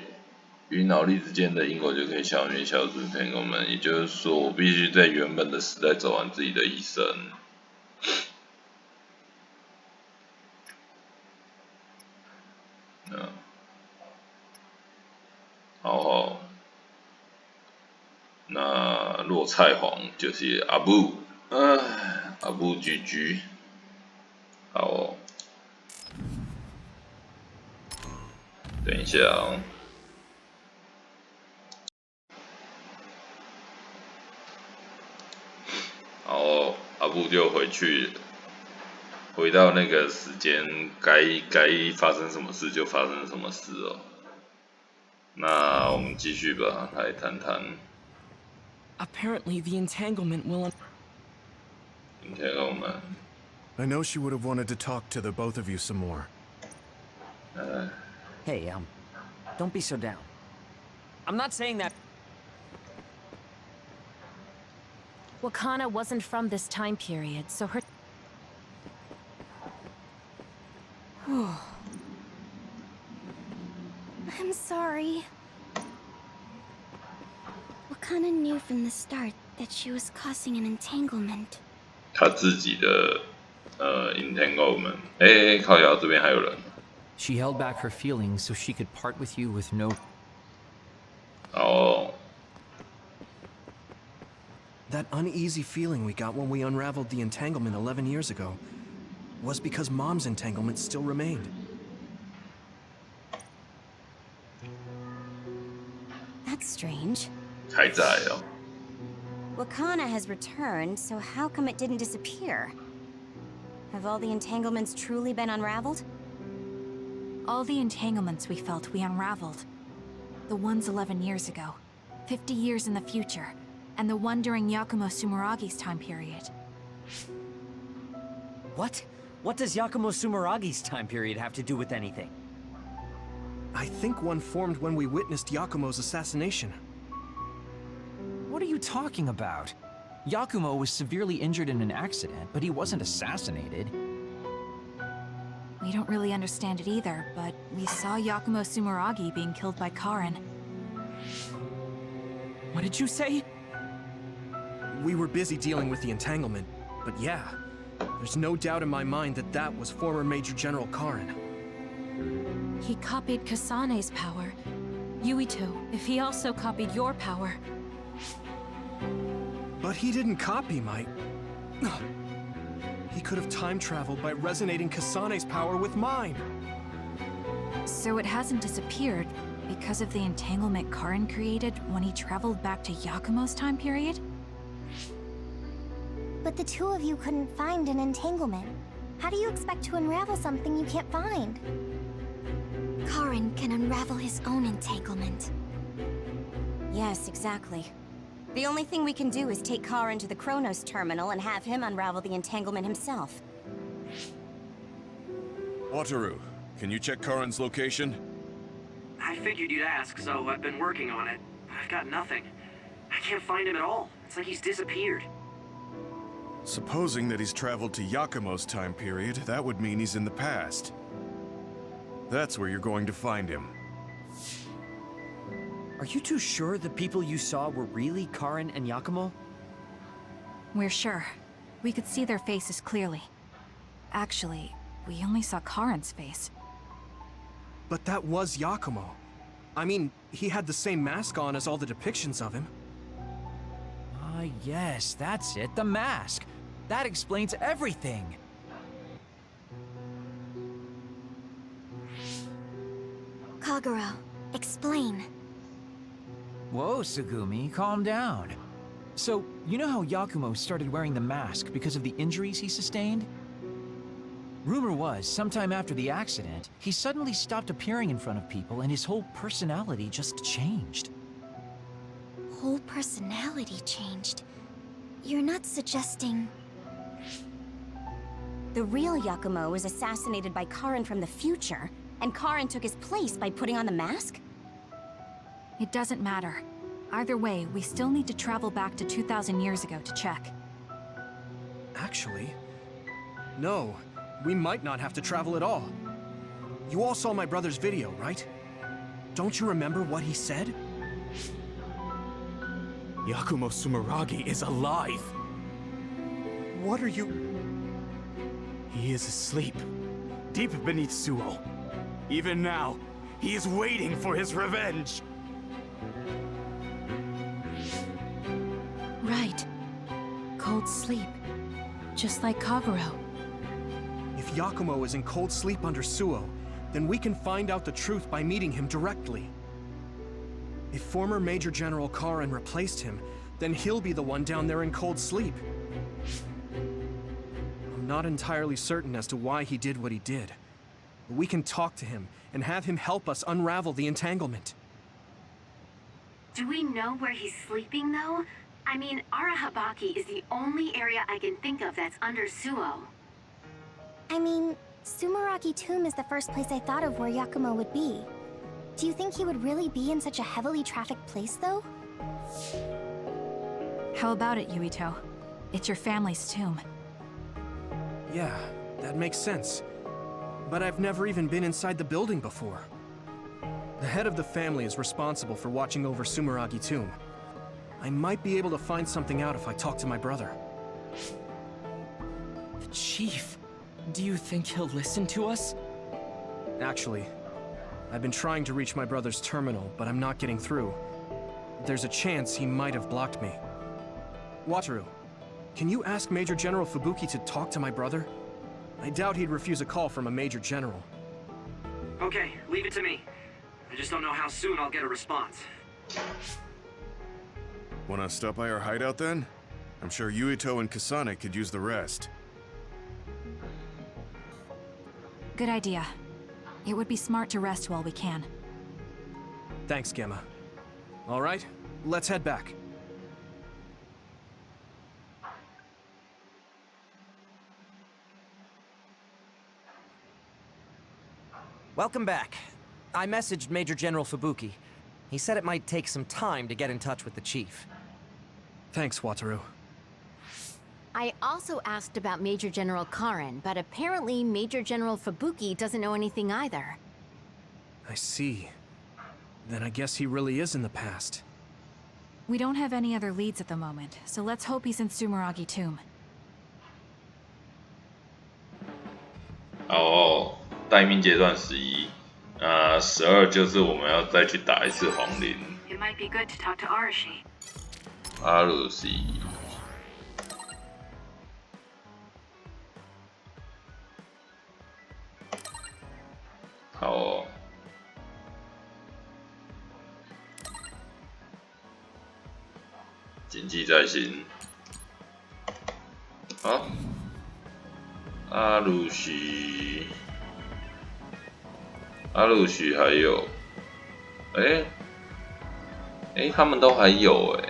与脑力之间的因果就可以消除Entanglement，也就是说，我必须在原本的时代走完自己的一生。好，那若菜皇就是阿布。阿布GG，好哦，等一下哦，好哦，阿布就回到那个时间，该发生什么事就发生什么事哦。那我们继续吧，来谈谈。Apparently, the entanglement will. Entanglement. I know she would have wanted to talk to the both of you some more. Hey, don't be so down. I'm not saying that. Wakana wasn't from this time period, so her. I'm sorry. Wakana knew from the start that she was causing an entanglement. 他自己的entanglement。靠腰这边还有人。She held back her feelings so she could part with you with no. Oh. That uneasy feeling we got when we unraveled the entanglement 11 years ago was because Mom's entanglement still remained. That's strange. 还在哦。Wakana has returned, so how come it didn't disappear? Have all the entanglements truly been unraveled? All the entanglements we felt, we unraveled. The ones 11 years ago, 50 years in the future, and the one during Yakumo Sumeragi's time period. What? What does Yakumo Sumeragi's time period have to do with anything? I think one formed when we witnessed Yakumo's assassination. What are you talking about? Yakumo was severely injured in an accident, but he wasn't assassinated. We don't really understand it either, but we saw Yakumo Sumeragi being killed by Karin. What did you say? We were busy dealing with the entanglement, but yeah, there's no doubt in my mind that that was former Major General Karin. He copied Kasane's power. Yuito, if he also copied your power. But he didn't copy my... He could have time traveled by resonating Kasane's power with mine. So it hasn't disappeared because of the entanglement Karin created when he traveled back to Yakumo's time period? But the two of you couldn't find an entanglement. How do you expect to unravel something you can't find? Karin can unravel his own entanglement. Yes, exactly. The only thing we can do is take Karin to the Chronos terminal and have him unravel the entanglement himself. Wataru, can you check Karin's location? I figured you'd ask, so I've been working on it. But I've got nothing. I can't find him at all. It's like he's disappeared. Supposing that he's traveled to Yakumo's time period, that would mean he's in the past. That's where you're going to find him. Are you too sure the people you saw were really Karin and Yakumo? We're sure. We could see their faces clearly. Actually, we only saw Karin's face. But that was Yakumo. I mean, he had the same mask on as all the depictions of him. Ah, yes, that's it, the mask. That explains everything. Kagero, explain. Whoa, Tsugumi, calm down. So, you know how Yakumo started wearing the mask because of the injuries he sustained? Rumor was, sometime after the accident, he suddenly stopped appearing in front of people and his whole personality just changed. Whole personality changed? You're not suggesting... The real Yakumo was assassinated by Karin from the future, and Karin took his place by putting on the mask? It doesn't matter. Either way, we still need to travel back to 2,000 years ago to check. Actually, no. We might not have to travel at all. You all saw my brother's video, right? Don't you remember what he said? Yakumo Sumeragi is alive! What are you... He is asleep, deep beneath Suo. Even now, he is waiting for his revenge! Right. Cold sleep. Just like Kagero. If Yakumo is in cold sleep under Suo, then we can find out the truth by meeting him directly. If former Major General Karin replaced him, then he'll be the one down there in cold sleep. I'm not entirely certain as to why he did what he did. But we can talk to him and have him help us unravel the entanglement. Do we know where he's sleeping, though? I mean, Arahabaki is the only area I can think of that's under Suo. I mean, Sumeragi Tomb is the first place I thought of where Yakumo would be. Do you think he would really be in such a heavily trafficked place, though? How about it, Yuito? It's your family's tomb. Yeah, that makes sense. But I've never even been inside the building before. The head of the family is responsible for watching over Sumeragi Tomb. I might be able to find something out if I talk to my brother. The chief. Do you think he'll listen to us? Actually, I've been trying to reach my brother's terminal, but I'm not getting through. There's a chance he might have blocked me. Wataru, can you ask Major General Fubuki to talk to my brother? I doubt he'd refuse a call from a Major General. Okay, leave it to me. I just don't know how soon I'll get a response. Wanna stop by our hideout then? I'm sure Yuito and Kasane could use the rest. Good idea. It would be smart to rest while we can. Thanks, Gemma. All right, let's head back. Welcome back. I messaged Major General Fubuki. He said it might take some time to get in touch with the chief. Thanks, Wataru. I also asked about Major General Karen, but apparently Major General Fubuki doesn't know anything either. I see. Then I guess he really is in the past. We don't have any other leads at the moment, so let's hope he's in Sumeragi Tomb. 好，待命阶段11， 12就是我们要再去打一次黄陵。 It might be good to talk to Arashi. 阿鲁西。好哦。谨记在心。好，阿鲁西，还有，他们都还有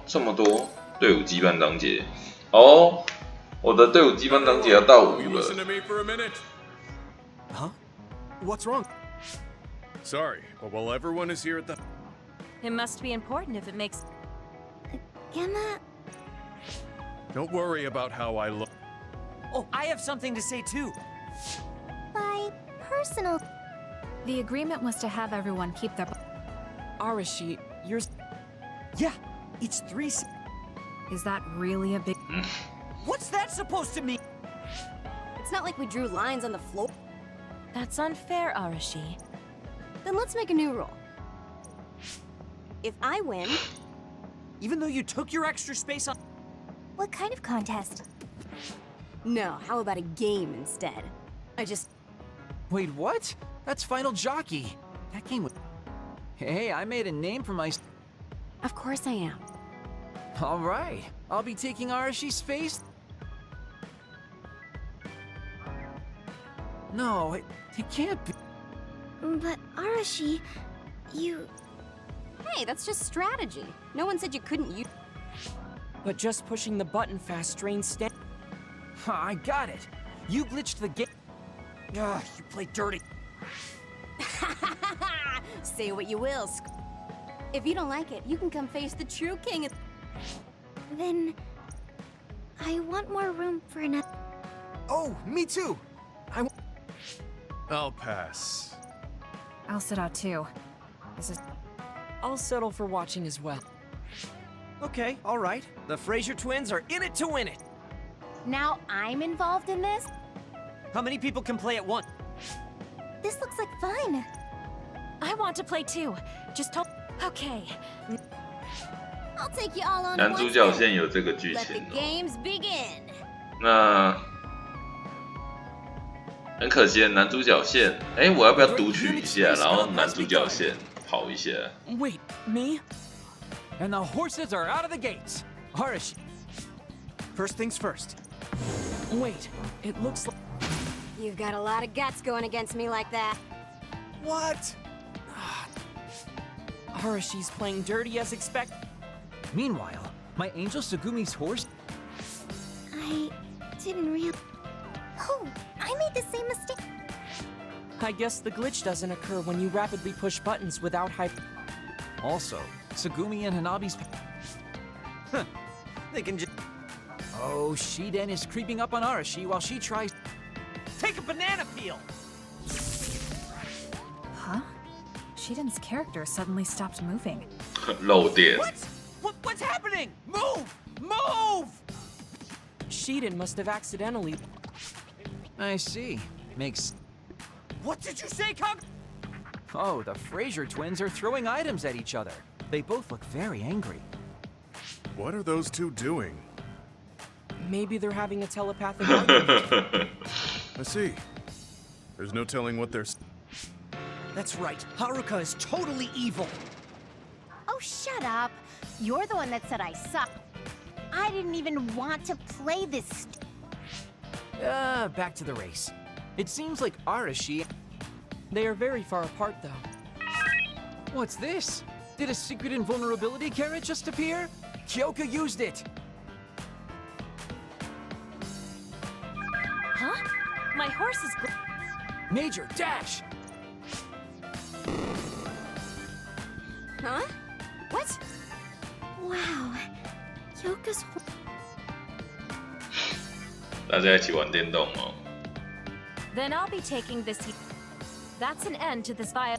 这么多队伍羁绊章节哦，我的队伍羁绊章节要到5了。 Huh? What's wrong? Sorry, but while everyone is here at the... It must be important if it makes... Gemma... Don't worry about how I look. Oh, I have something to say too. My personal... The agreement was to have everyone keep their... Arashi, you're... Yeah, it's 3... Is that really a big... What's that supposed to mean? It's not like we drew lines on the floor. That's unfair, Arashi. Then let's make a new rule. If I win... Even though you took your extra space on... What kind of contest? No, how about a game instead? I just... Wait, what? That's Final Jockey. That game was... Hey, I made a name for my... Of course I am. All right, I'll be taking Arashi's face. No, it can't be. But Arashi, you... Hey, that's just strategy. No one said you couldn't use... But just pushing the button fast strains stamina. I got it. You glitched the game. Ugh, you play dirty. Say what you will, If you don't like it, you can come face the true king of... Then... I want more room for another... Oh, me too! I'll pass. I'll sit out too. This is... I'll settle for watching as well. Okay, all right. The Fraser twins are in it to win it. Now I'm involved in this? How many people can play at once? This looks like fun. I want to play too. Just tell... Okay. I'll take you all on 男主角线有这个剧 Let the 情 games begin. 那很可惜的男主角线，我要不要读取一下，然后男主角线跑一下 Wait, me? And the horses are out of the gates. Arashi. First things first. Wait, it looks like... You've got a lot of guts going against me like that. What? Arashi's playing dirty as expected. Meanwhile, my angel Sugumi's horse... I didn't realize... Oh, I made the same mistake. I guess the glitch doesn't occur when you rapidly push buttons without hype. Also, Sugumi and Hanabi's... Huh. They can just... Oh, Shiden is creeping up on Arashi while she tries... Take a banana peel! Huh? Shiden's character suddenly stopped moving. 漏电 What's happening? Move! Move! Shiden must have accidentally... I see. Makes... What did you say, Kag? Oh, the Fraser twins are throwing items at each other. They both look very angry. What are those two doing? Maybe they're having a telepathic argument. I see. There's no telling what they're... That's right. Haruka is totally evil. Oh, shut up. You're the one that said I suck. I didn't even want to play this. Back to the race. It seems like Arashi... They are very far apart, though. What's this? Did a secret invulnerability carrot just appear? Kyoka used it! Huh? My horse is... Major, dash! Huh? What? Wow. Kyoka's... 大家一起玩电动哦。 Then I'll be taking this... That's an end to this via...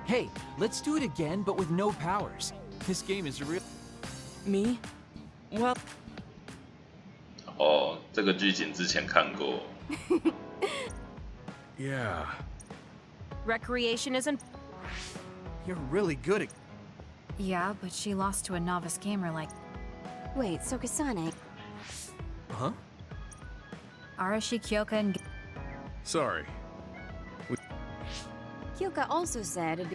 Hey, let's do it again, but with no powers. This game is real... Me? Well... 哦，这个剧情之前看过。Yeah. Recreation isn't... You're really good at... Yeah, but she lost to a novice gamer like... Wait, so Kasane... Huh? Arashi, Kyoka, and... Sorry. Kyoka also said...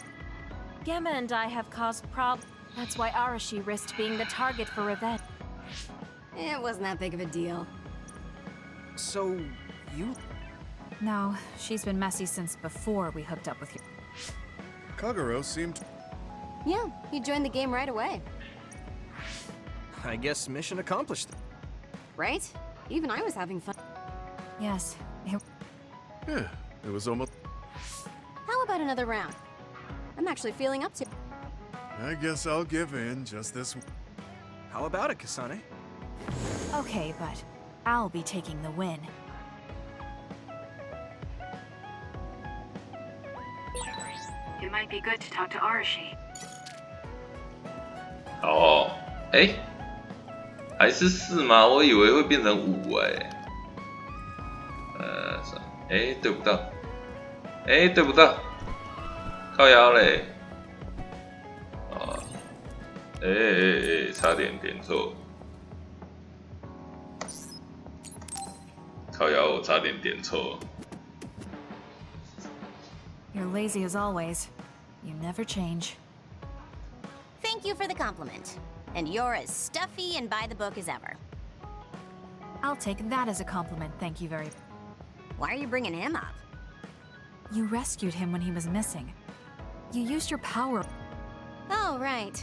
Gemma and I have caused problems. That's why Arashi risked being the target for revenge. It wasn't that big of a deal. So, you... No, she's been messy since before we hooked up with you. Kagero seemed... Yeah, he joined the game right away. I guess mission accomplished. Right? Even I was having fun. Yes, it... Yeah, it was almost... How about another round? I'm actually feeling up to... I guess I'll give in just this... How about it, Kasane? Okay, but I'll be taking the win. It might be good to talk to Arashi. 哦，哎，还是4吗？我以为会变成5哎。哎，对不到，哎，对不到，靠腰嘞。哦，哎，差点点错。靠腰，我差点点错。 You're lazy as always. You never change. Thank you for the compliment. And you're as stuffy and by the book as ever. I'll take that as a compliment, thank you very... Why are you bringing him up? You rescued him when he was missing. You used your power... Oh, right.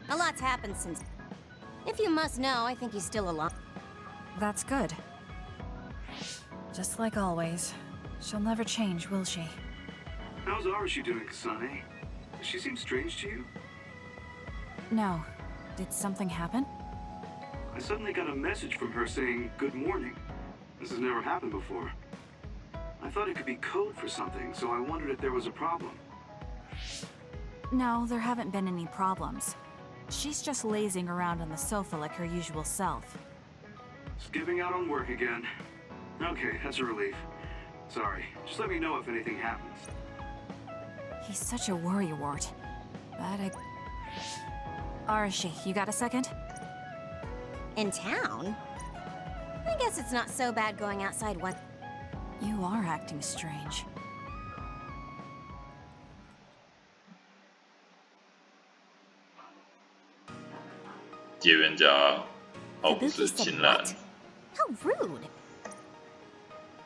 A lot's happened since... If you must know, I think he's still alive. That's good. Just like always. She'll never change, will she? How's Arashi doing, Kasane? Does she seem strange to you? No. Did something happen? I suddenly got a message from her saying, "Good morning." This has never happened before. I thought it could be code for something, so I wondered if there was a problem. No, there haven't been any problems. She's just lazing around on the sofa like her usual self. Skipping out on work again. Okay, that's a relief. Sorry, just let me know if anything happens. He's such a worrywart. But I... Arashi, you got a second? In town? I guess it's not so bad going outside one... You are acting strange. How rude!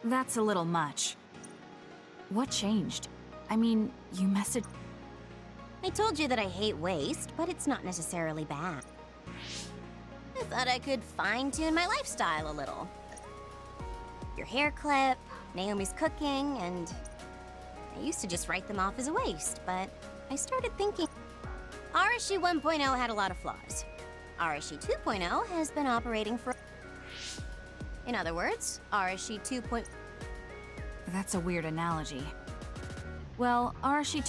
That's a little much. What changed? I mean, you messaged... I told you that I hate waste, but it's not necessarily bad. I thought I could fine-tune my lifestyle a little. Your hair clip, Naomi's cooking, and... I used to just write them off as a waste, but I started thinking... Arashi 1.0 had a lot of flaws. Arashi 2.0 has been operating for... In other words, Arashi 2.0... That's a weird analogy. Well, Arashi...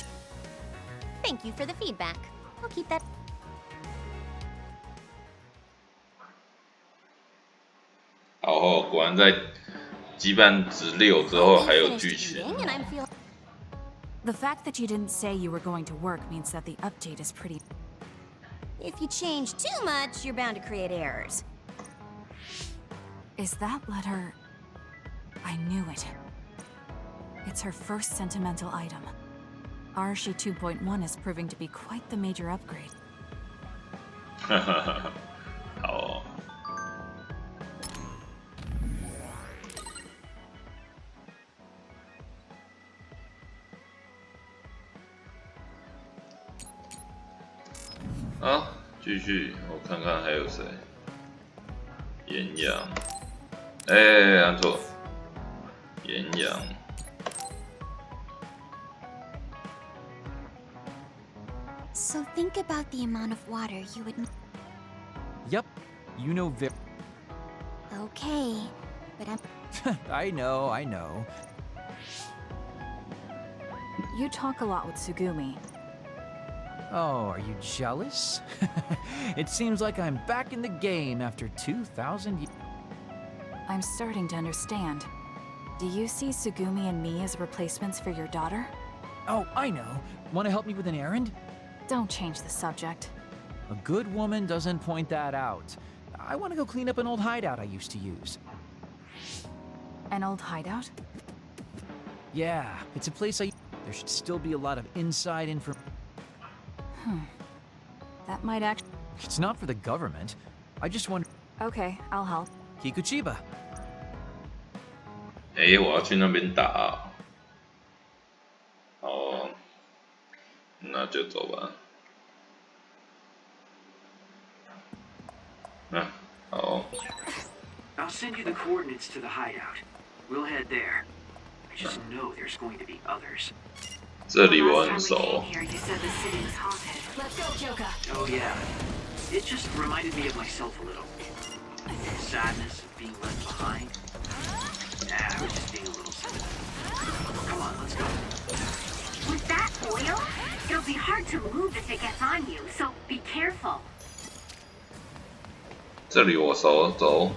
Thank you for the feedback. I'll keep that... Oh, 果然在羁绊值6之后还有剧情。 The fact that you didn't say you were going to work means that the update is pretty... If you change too much, you're bound to create errors. Is that letter... I knew it. It's her first sentimental item. Arashi 2.1 is proving to be quite the major upgrade. 好哦，继续，我看看还有谁。岩羊，按错，岩羊。So think about the amount of water you would need. Yep, you know Okay, but I'm... I know. You talk a lot with Tsugumi. Oh, are you jealous? It seems like I'm back in the game after 2,000 years. I'm starting to understand. Do you see Tsugumi and me as replacements for your daughter? Oh, I know. Want to help me with an errand? Don't change the subject. A good woman doesn't point that out. I want to go clean up an old hideout I used to use. An old hideout? Yeah, it's a place there should still be a lot of inside information. That might actually... It's not for the government. I just wonder... Okay, I'll help. Kikuchiba. 我要去那边打。好，那就走吧。好。I'll send you the coordinates to the hideout. We'll head there. I just know there's going to be others. 这里我很熟。 Let's go, Kyoka. Oh yeah. It just reminded me of myself a little. Sadness of being left behind. Nah, we're just being a little silly. Come on, let's go. With that oil, it'll be hard to move if it gets on you, so be careful. 这里我熟，走。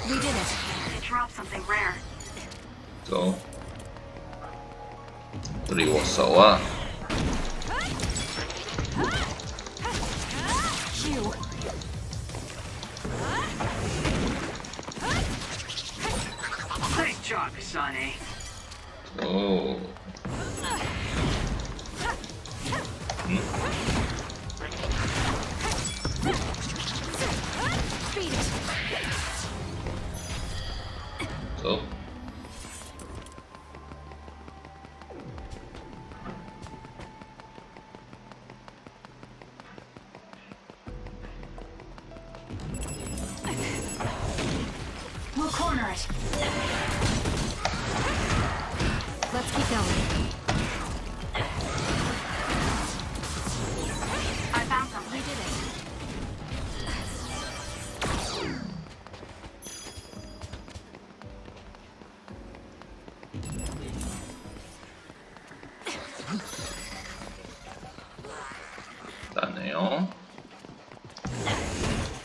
We did it. It dropped something rare. 走。这里我熟啊。Nice job, Kasane. Oh. So. We'll corner it. Let's keep going. I found something. We did it.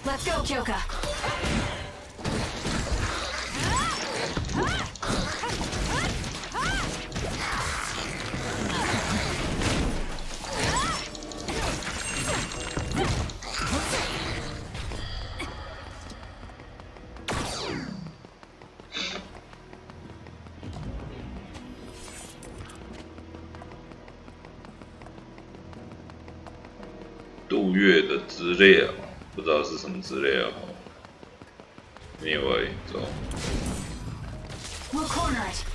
Let's go, Kyoka.杜月的资料，不知道是什么资料。Anyway， 走。We'll corner it.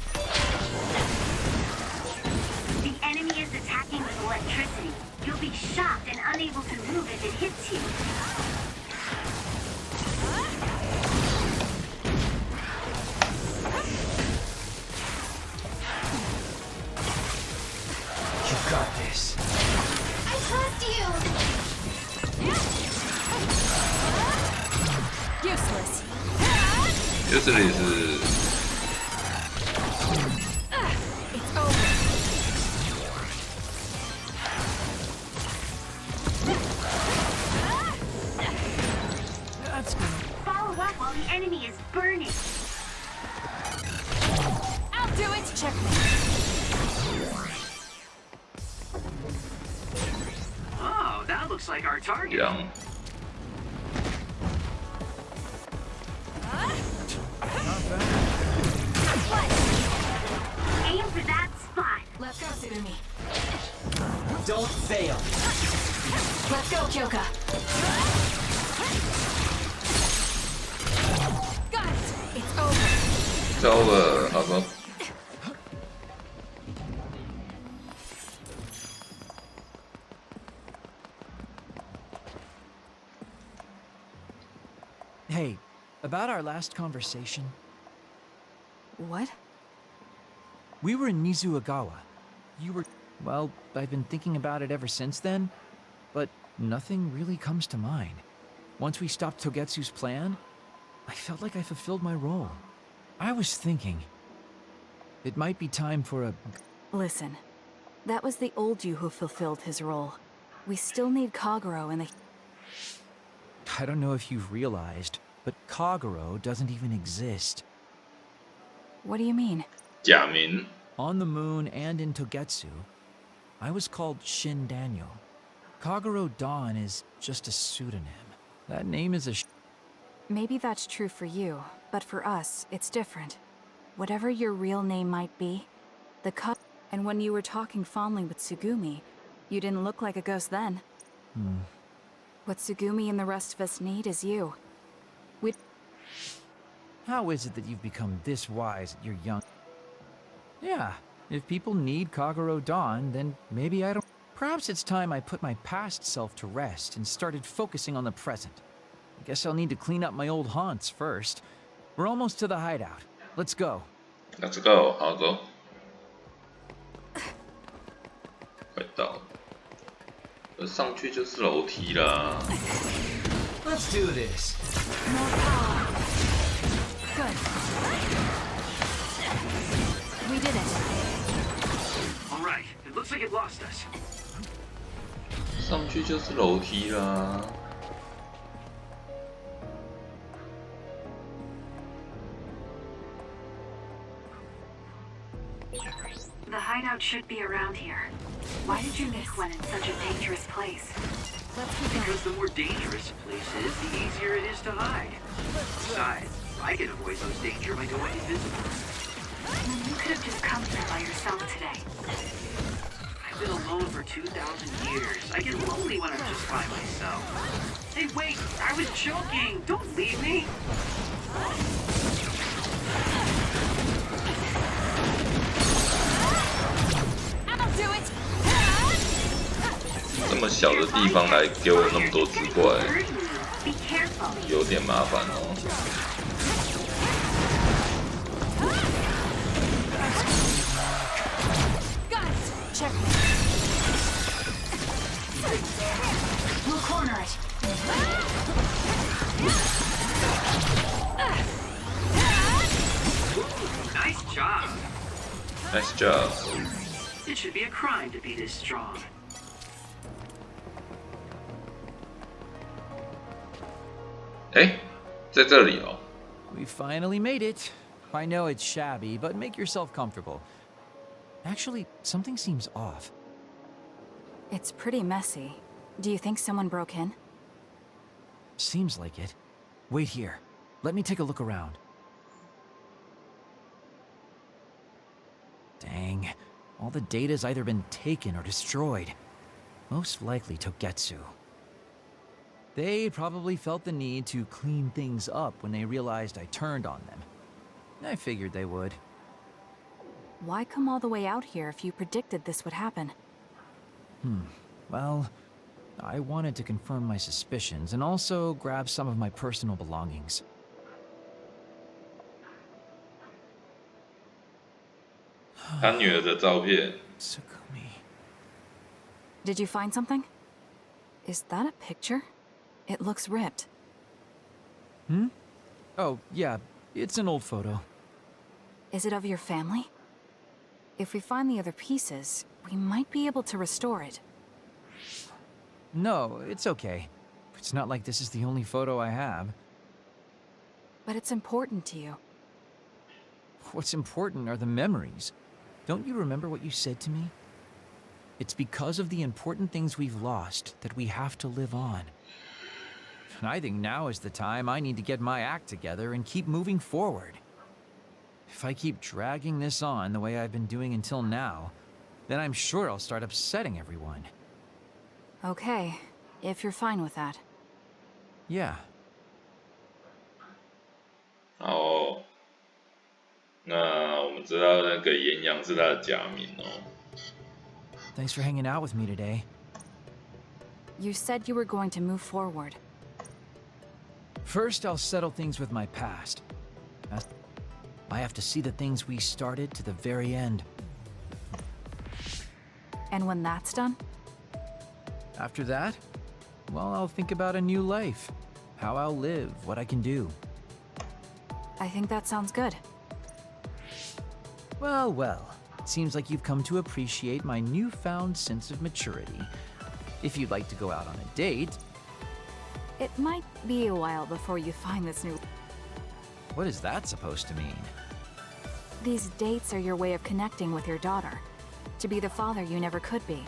The enemy is attacking with electricity. You'll be shocked and unable to move if it hits you. You got this. I trust you! Useless. 就这里是。 It's over. That's good. Follow up while the enemy is burning. I'll do it. Checkmate. Oh, that looks like our target. Young. Aim for that spot. Let's go, Tsugumi. Don't fail. Let's go, Kyoka. 高了，好吧。Hey, about our last conversation. What? We were in Mizuagawa. You were... Well, I've been thinking about it ever since then, but nothing really comes to mind. Once we stopped Togetsu's plan, I felt like I fulfilled my role. I was thinking... It might be time for a... Listen, that was the old you who fulfilled his role. We still need Kagero and the... I don't know if you've realized, but Kagero doesn't even exist. What do you mean? 假名 On the moon and in Togetsu, I was called Shin Daniel. Kagero Dawn is just a pseudonym. That name is a Maybe that's true for you, but for us, it's different. Whatever your real name might be, and when you were talking fondly with Tsugumi, you didn't look like a ghost then. What Tsugumi and the rest of us need is you. How is it that you've become this wise at your young... Yeah, if people need Kagero Dawn, then maybe I don't... Perhaps it's time I put my past self to rest and started focusing on the present. I guess I'll need to clean up my old haunts first. We're almost to the hideout. Let's go. Let's go， 好走。快到了，上去就是楼梯啦。Let's do this. Good. We did it. All right, it looks like it lost us. 上去就是楼梯啦。The hideout should be around here. Why did you make one in such a dangerous place? Because the more dangerous a place is, the easier it is to hide. Besides, I can avoid those danger by going invisible. You could have just come here by yourself today. I've been alone for 2,000 years. I get lonely when I'm just by myself. Hey, wait! I was joking! Don't leave me! I'll do it! 这么小的地方来给我那么多只怪， Be careful. 有点麻烦哦。 Got it! Check. We'll corner it. Nice job! Nice job. It should be a crime to be this strong. Hey, 在这里哦。 We finally made it. I know it's shabby, but make yourself comfortable. Actually, something seems off. It's pretty messy. Do you think someone broke in? Seems like it. Wait here. Let me take a look around. Dang. All the data's either been taken or destroyed. Most likely Togetsu. They probably felt the need to clean things up when they realized I turned on them. I figured they would. Why come all the way out here if you predicted this would happen? Well, I wanted to confirm my suspicions and also grab some of my personal belongings. Tsugumi. Did you find something? Is that a picture? It looks ripped. Oh, yeah, it's an old photo. Is it of your family? If we find the other pieces, we might be able to restore it. No, it's okay. It's not like this is the only photo I have. But it's important to you. What's important are the memories. Don't you remember what you said to me? It's because of the important things we've lost that we have to live on. And I think now is the time I need to get my act together and keep moving forward. If I keep dragging this on the way I've been doing until now, then I'm sure I'll start upsetting everyone. Okay, if you're fine with that. Yeah. 哦，知道那个岩羊是他的假名哦。Thanks for hanging out with me today. You said you were going to move forward. First, I'll settle things with my past. I have to see the things we started to the very end. And when that's done? After that, well, I'll think about a new life. How I'll live, what I can do. I think that sounds good. Well, well. It seems like you've come to appreciate my newfound sense of maturity. If you'd like to go out on a date... It might be a while before you find this new... What is that supposed to mean? These dates are your way of connecting with your daughter. To be the father you never could be.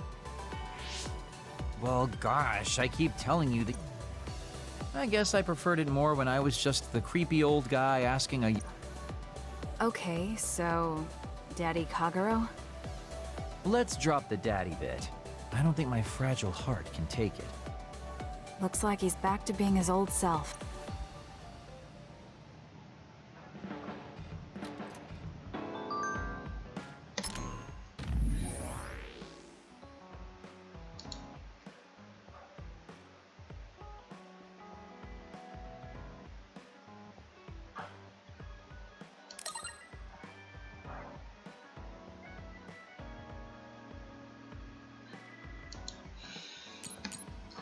Well, gosh, I keep telling you that... I guess I preferred it more when I was just the creepy old guy asking a... Okay, so... Daddy Kagero? Let's drop the daddy bit. I don't think my fragile heart can take it. Looks like he's back to being his old self.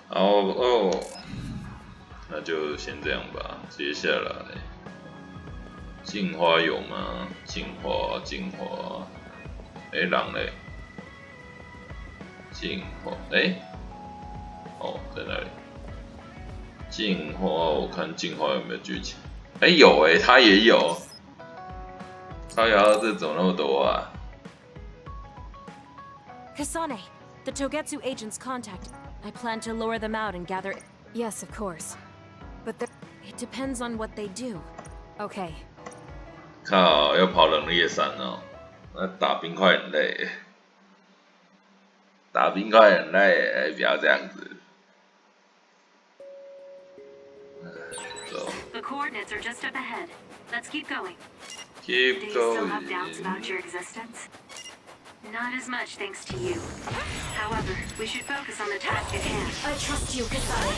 哦，那就先这样吧。接下来，镜花有吗？镜花，狼嘞？镜花，哦，在那里。镜花，我看镜花有没有剧情？有他也有。他要这种那么多啊 Kasane, the Togetsu agents contacted. I plan to lure them out and gather... Yes, of course. But it depends on what they do. Okay. 靠，要跑冷冽山哦，那打冰块很累，打冰块很累，不要这样子。走。The coordinates are just up ahead. Let's keep going. Keep Do you going. still have doubts about your existence? Not as much thanks to you. However, we should focus on the task at hand. I trust you, Kasane.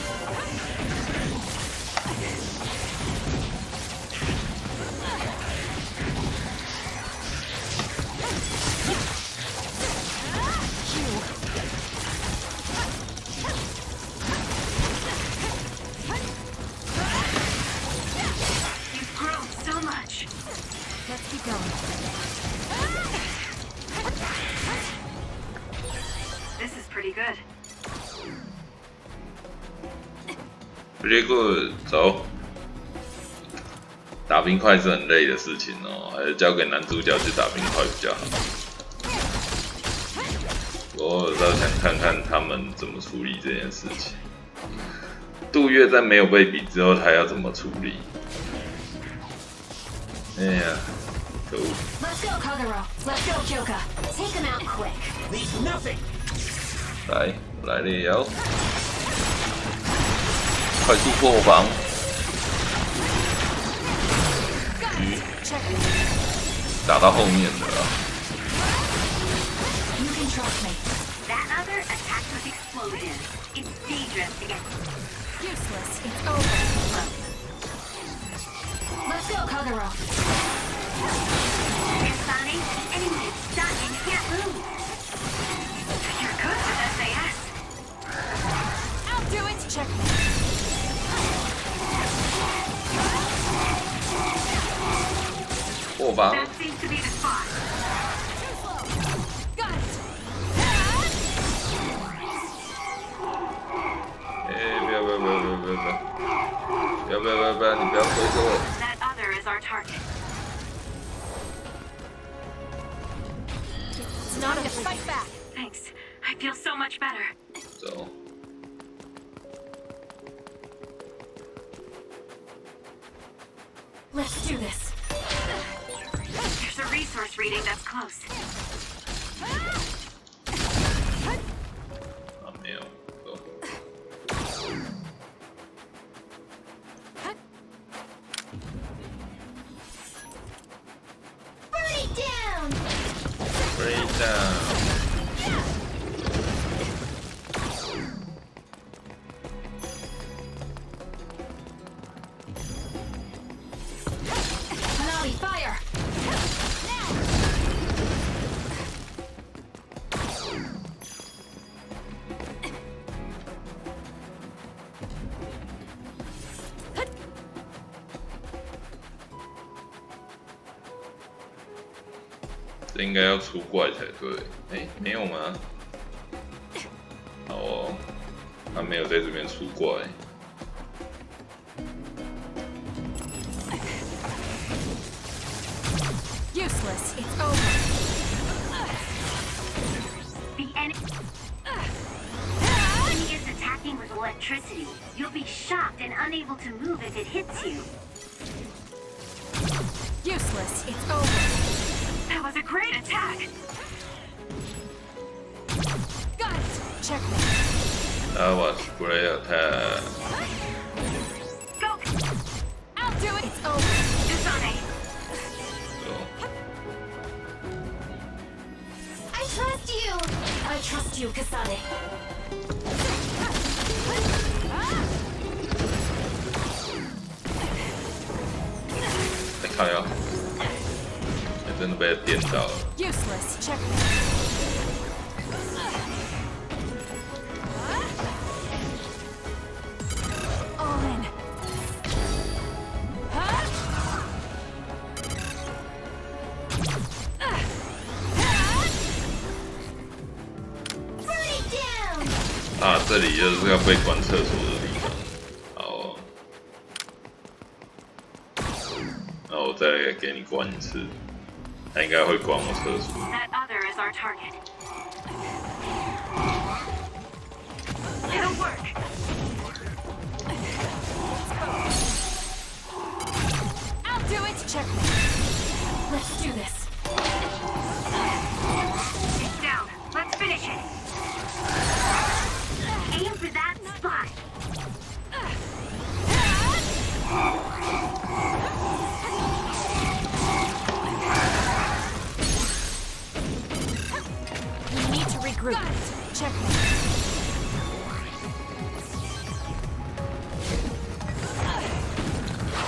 You've grown so much. Let's keep going. This is pretty good. Pretty good， 走。打冰块是很累的事情哦，还是交给男主角去打冰块比较好。我有时候想看看他们怎么处理这件事情。杜月在没有被比之后，他要怎么处理？哎呀，可恶！ Let's go, Kagero. Let's go, Kyoka. Take him out quick. Leave nothing. 来了，快速破防！打到后面的了。You can trust me. That other attacked with explosion. It's dangerous to get. Useless. It's over. Let's go, Kagero. Kasane, enemy is stuck and can't move. You're good with SAS. I'll do it. Check me. That seems to be the spot. Got it. 不要，你不要回头。 That other is our target. It's not a fight back. Thanks. I feel so much better. 走。 Let's do this. There's a resource reading that's close. 啊，没有，走。 Burn it down. 这应该要出怪才对。哎，没有吗？好哦，他没有在这边出怪。Useless. It's over. The enemy is attacking with electricity. You'll be shocked and unable to move if it hits you. Useless. It's over. That was a great attack. Got it. Checkmate. That was great attack. Go. I'll do it. It's over. Kasane. I trust you! I trust you, Kasane. 再看呀，真的被他电到了。Useless. Checkmate. All in.啊，这里就是要被关厕所的地方。好哦，那我再给你关一次，他应该会关我厕所。That other is our target. It'll work. I'll do it. Checkmate. Let's do this. It's down. Let's finish it. Aim for that spot. We need to regroup. Got it. Checkmate.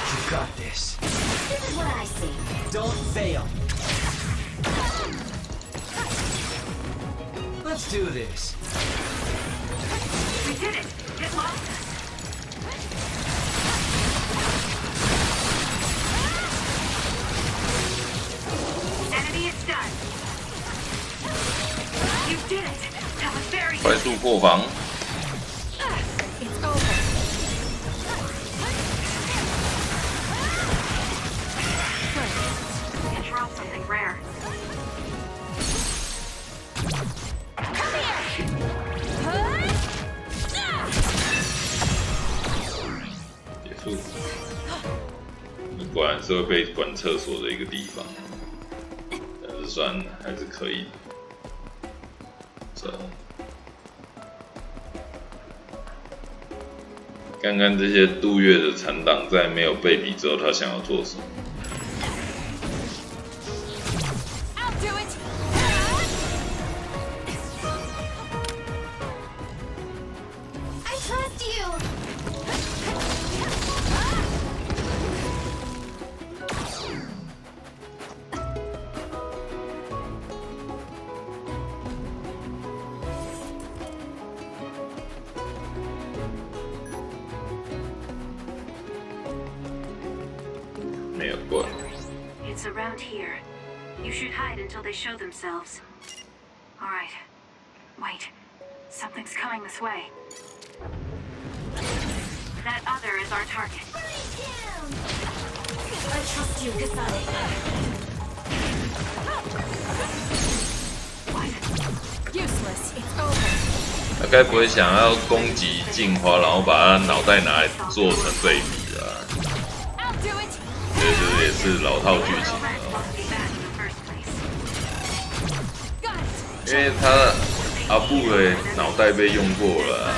You got this. This is what I see. Don't fail. Let's do this. We did it. Get lost. Enemy is done. You did it. That was very 快速破防。 It's over. Control something rare. Come here. 结束。你果然是会被关厕所的一个地方，但是算了，还是可以。走。看看这些杜月的残党在没有被比之后，他想要做什么？ I'll do it. I trust you! 没有关。 It's around here. You should hide until they show themselves. All right. Wait. Something's coming this way. That other is our target. I trust you, Kasane. Useless. It's over. 他该不会想要攻击镜花，然后把他脑袋拿来做成对比啊？ I'll do it. 这也是老套剧情了。 因为他阿布的脑袋被用过了、啊，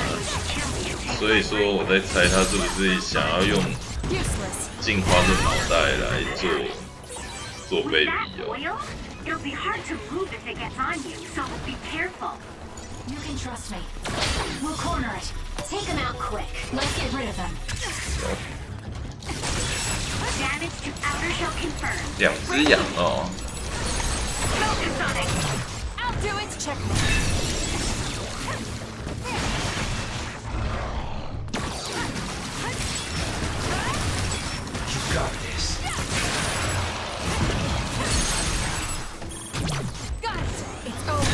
所以说我在猜他是不是想要用镜花的脑袋来做做卑 With that 鄙哦。 oil, it'll be hard to move if it gets on you, so be careful. You can trust me. We'll corner it. Take them out quick. Let's get rid of them. Damage to outer shell confirmed. 2只羊哦。 Focus on it. I'll do it. Check. You got this. Got it. It's over.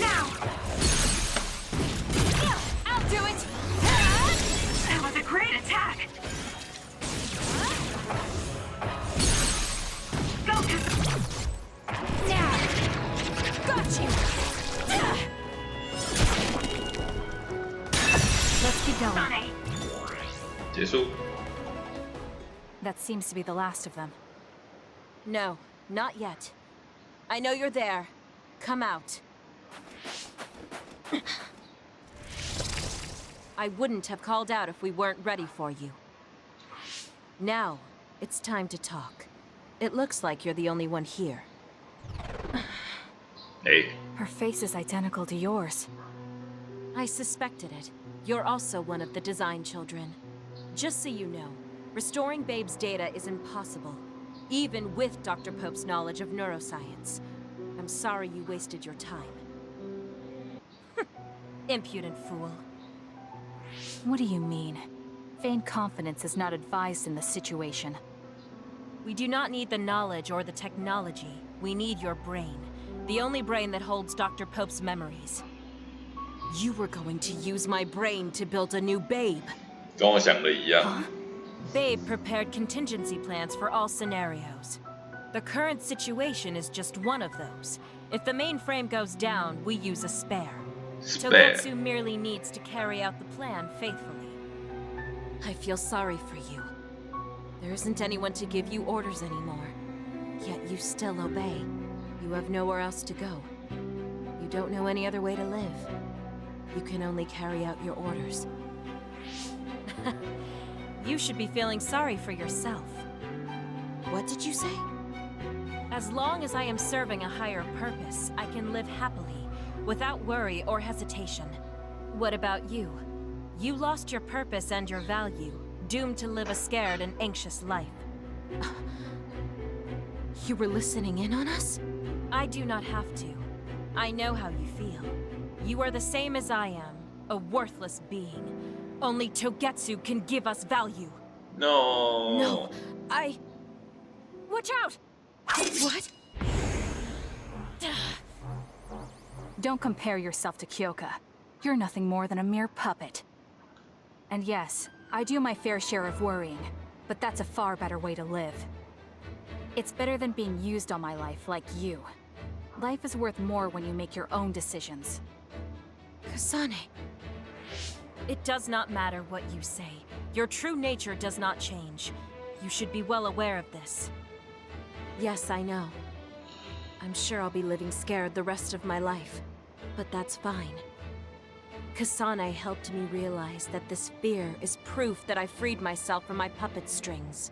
Now. I'll do it. That was a great attack. Focus. Now. Got you. Let's keep going. Sane. 结束。 That seems to be the last of them. No, not yet. I know you're there. Come out. I wouldn't have called out if we weren't ready for you. Now, it's time to talk. It looks like you're the only one here. Hey. Her face is identical to yours. I suspected it. You're also one of the design children. Just so you know, restoring Babe's data is impossible, even with Dr. Pope's knowledge of neuroscience. I'm sorry you wasted your time. Impudent fool. What do you mean? Feigned confidence is not advised in this situation. We do not need the knowledge or the technology. We need your brain. The only brain that holds Dr. Pope's memories. You were going to use my brain to build a new Babe. 跟我想的一样。 Babe prepared contingency plans for all scenarios. The current situation is just one of those. If the mainframe goes down, we use a spare. Togetsu merely needs to carry out the plan faithfully. I feel sorry for you. There isn't anyone to give you orders anymore. Yet you still obey. You have nowhere else to go. You don't know any other way to live. You can only carry out your orders. You should be feeling sorry for yourself. What did you say? As long as I am serving a higher purpose, I can live happily, without worry or hesitation. What about you? You lost your purpose and your value, doomed to live a scared and anxious life. You were listening in on us? I do not have to. I know how you feel. You are the same as I am, a worthless being. Only Togetsu can give us value. No. No, Watch out! What? Don't compare yourself to Kyoka. You're nothing more than a mere puppet. And yes, I do my fair share of worrying, but that's a far better way to live. It's better than being used on my life like you. Life is worth more when you make your own decisions. Kasane. It does not matter what you say. Your true nature does not change. You should be well aware of this. Yes, I know. I'm sure I'll be living scared the rest of my life. But that's fine. Kasane helped me realize that this fear is proof that I freed myself from my puppet strings.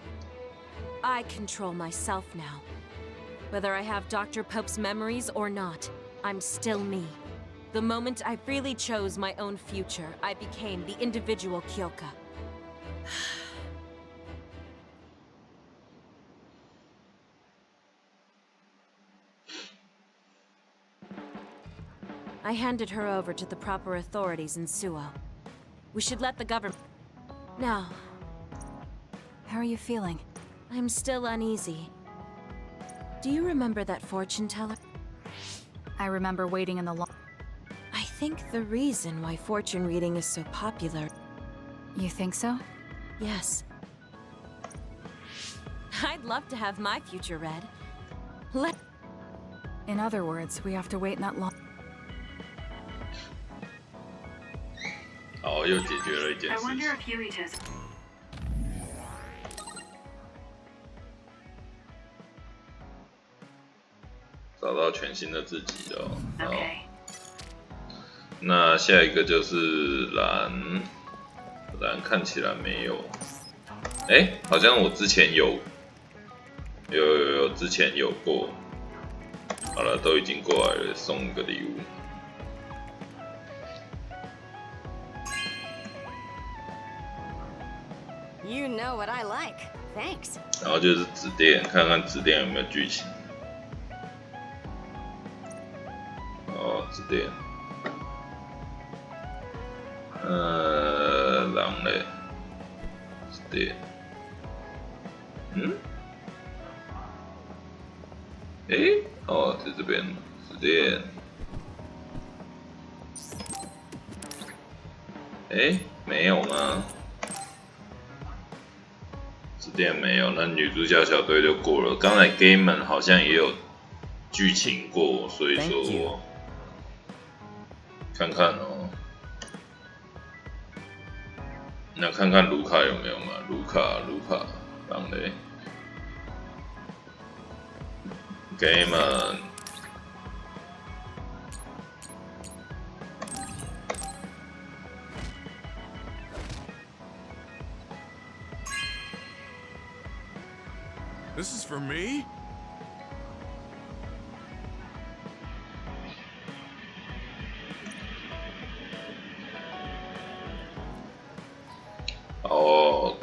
I control myself now. Whether I have Dr. Pope's memories or not, I'm still me. The moment I freely chose my own future, I became the individual Kyoka. I handed her over to the proper authorities in Suo. We should let the government... Now... How are you feeling? I'm still uneasy. Do you remember that fortune teller? I remember waiting in the line. I think the reason why fortune reading is so popular... You think so? Yes. I'd love to have my future read. In other words, we have to wait in that long... 好，又解决了一件 I 事 wonder 情。 if Yuita's... 找到全新的自己了。好， Okay. 那下一个就是蓝，蓝看起来没有。好像我之前有之前有过。好了，都已经过来了，送个礼物。You know what I like. Thanks. 然后就是纸店，看看纸店有没有剧情。纸店。人嘞，纸店。在这边纸店。没有吗？纸店没有，那女主角小队就过了。刚才 Game 好像也有剧情过，所以说我看看哦。那看看卢卡有没有嘛？卢卡，当嘞 Game。This is for me?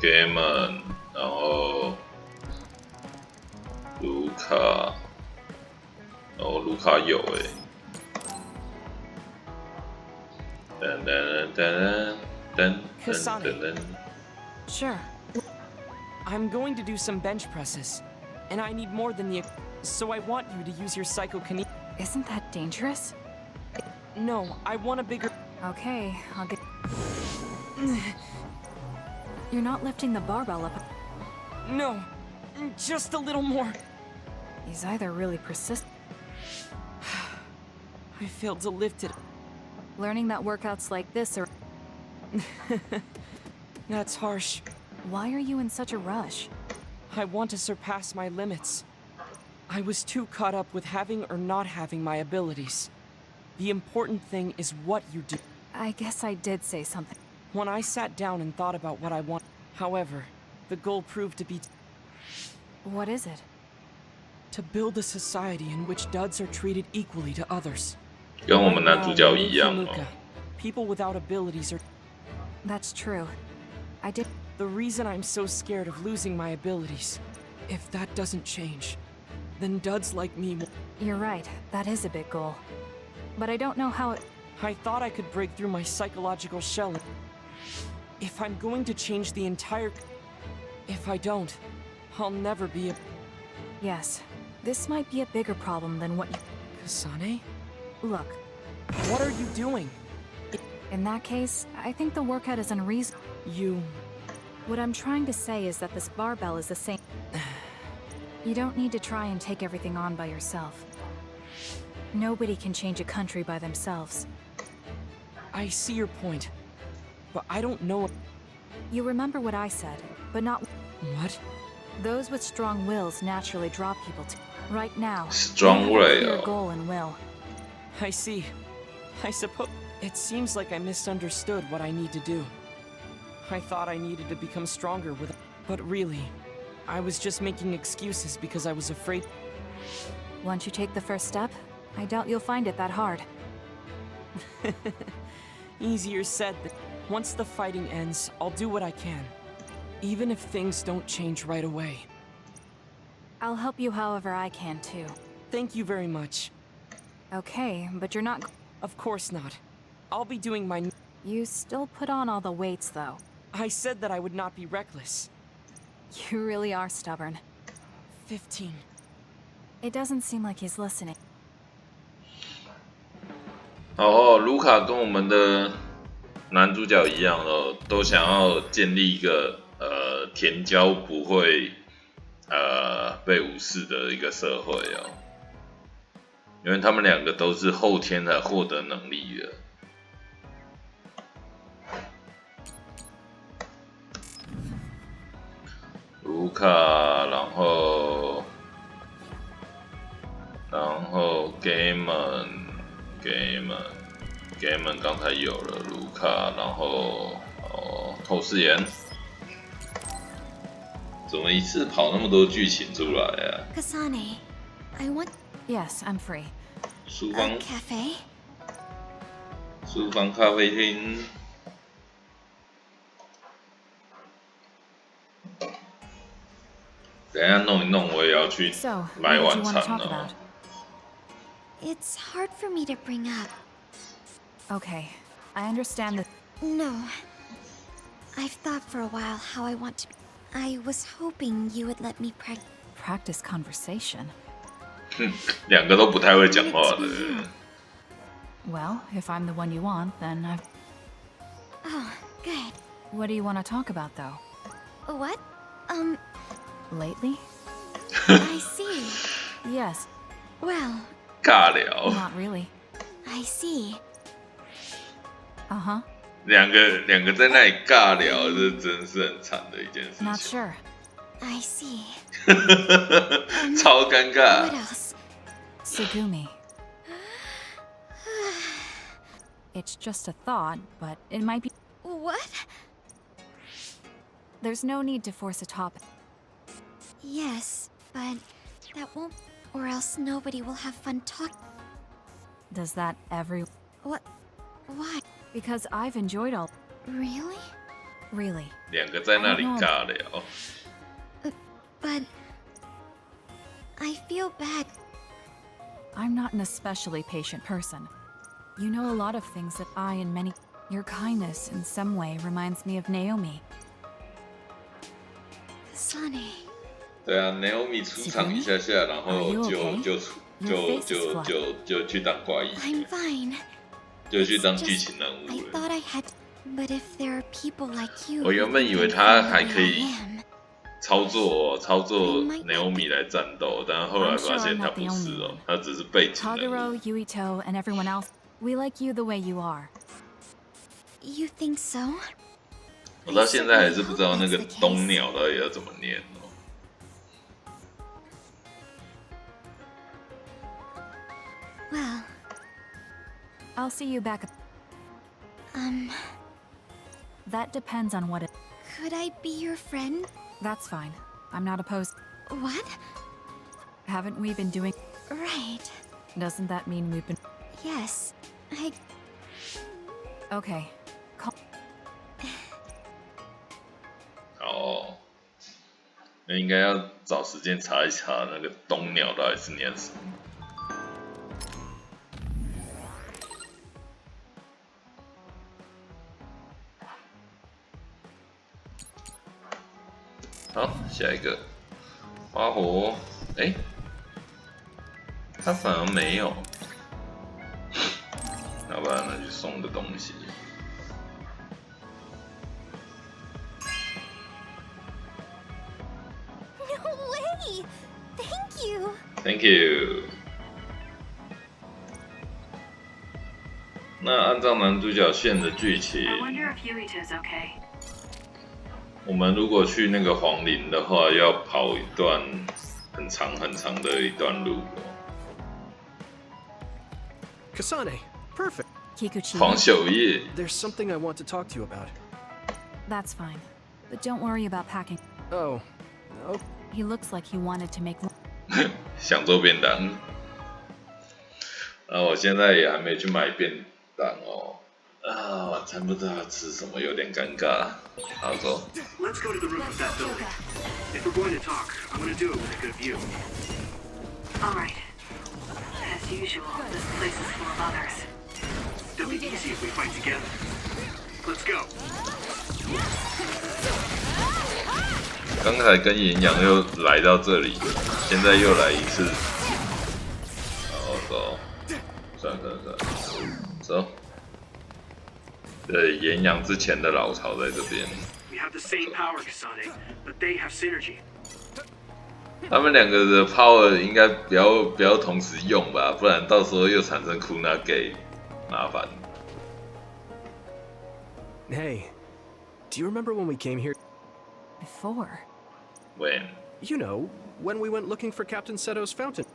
Game， 然后卢卡，卢卡有Kasane. Sure. I'm going to do some bench presses, and I need more than the. So I want you to use your psychokinesis. Isn't that dangerous? No, I want a bigger. Okay, I'll get. You're not lifting the barbell up. No, just a little more. He's either really persistent. I failed to lift it. Learning that workouts like this are. That's harsh. Why are you in such a rush? I want to surpass my limits. I was too caught up with having or not having my abilities. The important thing is what you do. I guess I did say something. When I sat down and thought about what I want, however, the goal proved to be. What is it? To build a society in which duds are treated equally to others. 跟我们男主角一样哦。 People without abilities are. That's true. I did. The reason I'm so scared of losing my abilities, if that doesn't change, then duds like me will. You're right. That is a big goal. But I don't know how it. I thought I could break through my psychological shell. If I'm going to change the entire. If I don't, I'll never be a. Yes. This might be a bigger problem than what you. Kasane? Look. What are you doing? In that case, I think the workout is unreasonable. You. What I'm trying to say is that this barbell is the same. You don't need to try and take everything on by yourself. Nobody can change a country by themselves. I see your point, but I don't know. You remember what I said, but not. What? Those with strong wills naturally draw people to. Right now, strong will. Your goal and will. I see. I suppose it seems like I misunderstood what I need to do. I thought I needed to become stronger with, but really, I was just making excuses because I was afraid. Once you take the first step, I doubt you'll find it that hard. Easier said than. Once the fighting ends, I'll do what I can, even if things don't change right away. I'll help you however I can too. Thank you very much. Okay, but you're not. Of course not. I'll be doing my. You still put on all the weights though. I said that I would not be reckless. You really are stubborn. 15. It doesn't seem like he's listening. 卢卡跟我们的男主角一样哦，都想要建立一个甜椒不会被无视的一个社会哦，因为他们两个都是后天才获得能力的。卢卡，然后 Game 刚才有了卢卡，然后透视眼，怎么一次跑那么多剧情出来啊？ Kasane, I want. Yes, I'm free. 书房 cafe. 书房咖啡厅。等一下弄一弄，我也要去买晚餐哦。It's hard for me to bring up. Okay, I understand that. No. I've thought for a while how I want to. I was hoping you would let me practice conversation. 两个都不太会讲话的。Well, if I'm the one you want, then I've. Oh, good. What do you want to talk about, though? What? Lately? I see. Yes. Well. 尬聊。 Not really. I see. Uh-huh. 两个在那里尬聊，这真是很惨的一件事情。 Not sure. I see. 超尴尬。 What else? Sugumi. It's just a thought, but it might be. What? There's no need to force a topic. Yes, but that won't. Or else nobody will have fun talking. Does that every. What? Why? Because I've enjoyed all. Really? Really. 两个在那里尬聊。But I feel bad. I'm not an especially patient person. You know a lot of things that I and many. Your kindness in some way reminds me of Naomi. Sunny. 对啊 ，Naomi 出场一下下，然后就去当怪异， I'm fine. 就去当剧情人物 I 了。 thought I had, but if there are people like you, 我原本以为他还可以操作 Naomi 来战斗，但后来发现他不是哦，他只是背景人物。 Tagero, Yuito, and everyone else. We like you the way you are. You think so? 我到现在还是不知道那个东鸟到底要怎么念哦。 Well, I'll see you back. That depends on what it. Could I be your friend? That's fine. I'm not opposed. What? Haven't we been doing? Right. Doesn't that mean we've been? Yes. Okay. 哦，那应该要找时间查一查那个东鸟到底是念什么。 好，下一个花火，哎，他反而没有，要不然那就送个东西。No way! Thank you. Thank you. 那按照男主角线的剧情。 I wonder if Yuito's okay. 我们如果去那个皇陵的话，要跑一段很长的一段路哦。 Kasane, perfect. Kikuchi. 黄秀叶。 There's something I want to talk to you about. That's fine, but don't worry about packing. Oh, no. He looks like he wanted to make. 想做便当。我现在也还没去买便当哦。晚餐不知道吃什么，有点尴尬。好走。 Let's go to the roof of that building. If we're going to talk, I want to do it with a good view. All right. As usual, this place is full of others. It'll be easy if we fight together. Let's go. 刚才跟岩羊又来到这里，现在又来一次。好走，算，走。对，岩羊之前的老巢在这边。 We have the same power, Kasane, but they have synergy. 他们两个的 power 应该不要同时用吧，不然到时候又产生 Kunage， 麻烦。 Hey, do you remember when we came here? Before. When? You know, when we went looking for Captain Seto's fountain.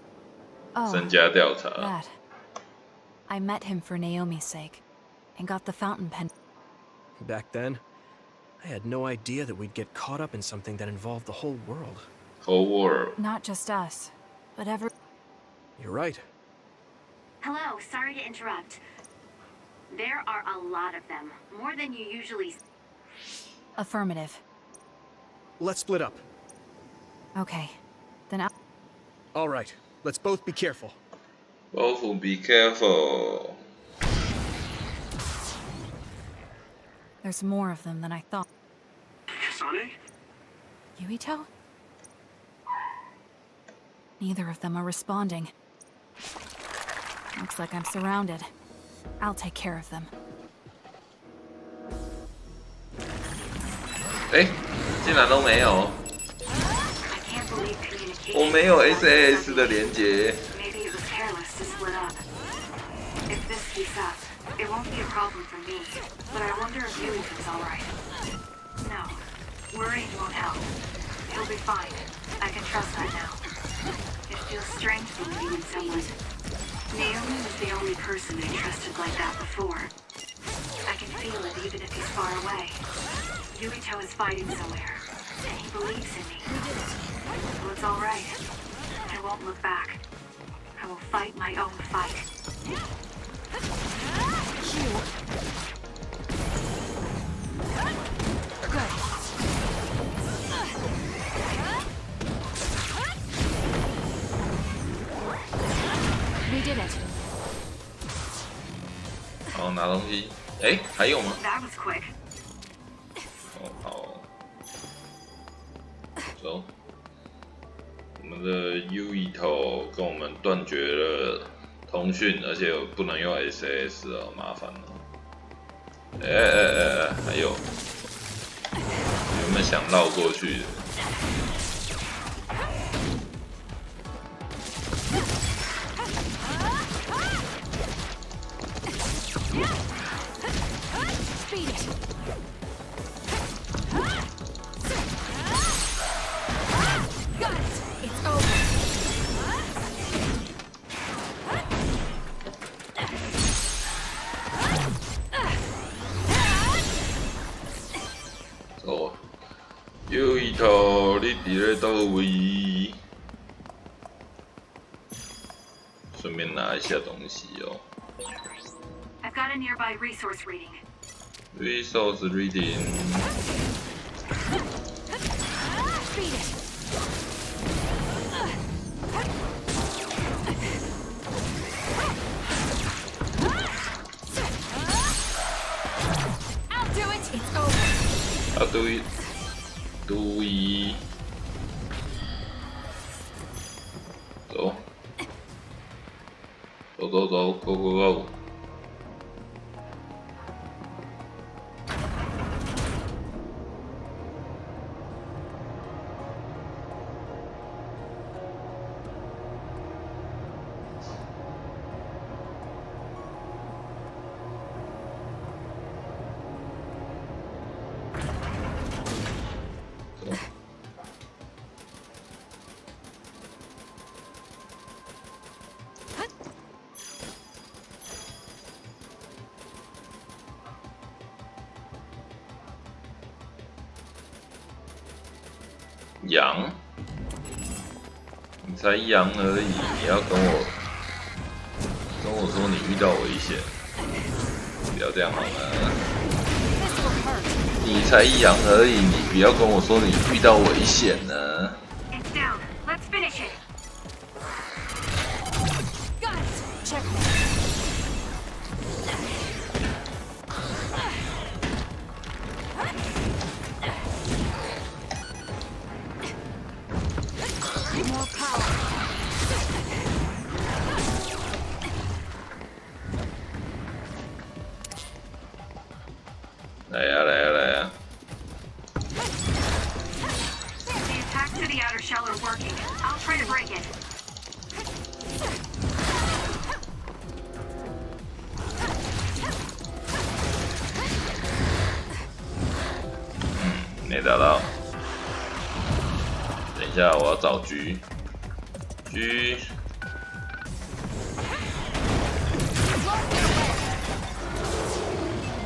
Oh. 身家调查。 That. I met him for Naomi's sake, and got the fountain pen. Back then, I had no idea that we'd get caught up in something that involved the whole world. Whole world. Not just us, but every... You're right. Hello, sorry to interrupt. There are a lot of them, more than you usually... Affirmative. Let's split up. Okay, then I'll... All right, let's both be careful. Both be careful. There's more of them than I thought. Kasane? Yuito? Neither of them are responding. Looks like I'm surrounded. I'll take care of them. 哎，竟然都没有！我没有 SAS 的连接。 Maybe it was careless to split up. If this keeps up, it won't be a problem for me. But I wonder if Yuito's alright. No, worrying won't help. He'll be fine. I can trust that now. It feels strange believing in someone. Naomi was the only person I trusted like that before. I can feel it even if he's far away. Yuito is fighting somewhere, and he believes in me. Well, it's all right. I won't look back. I will fight my own fight. We did it. 好，拿东西。哎，还有吗？ That was quick. 哦，好。走。我们的 Yuito 跟我们断绝了通讯，而且不能用 SAS 哦，麻烦了。还有，有没有想绕过去的？ Yuito，你伫咧倒位？顺便拿一下东西哦。I've got a nearby resource reading. Resource reading. I'll do it. It's over. I'll do it. Do we? 走，走走走 ，Go Go Go！ 羊，你才羊而已，你要跟我说你遇到危险，不要这样好吗？你才羊而已，你不要跟我说你遇到危险呢。It's down. Let's finish it. Got it. Check. More power. 来呀来呀来呀！ The attacks to the outer shell are working. I'll try to break it. 没打到。等一下，我要找狙。狙。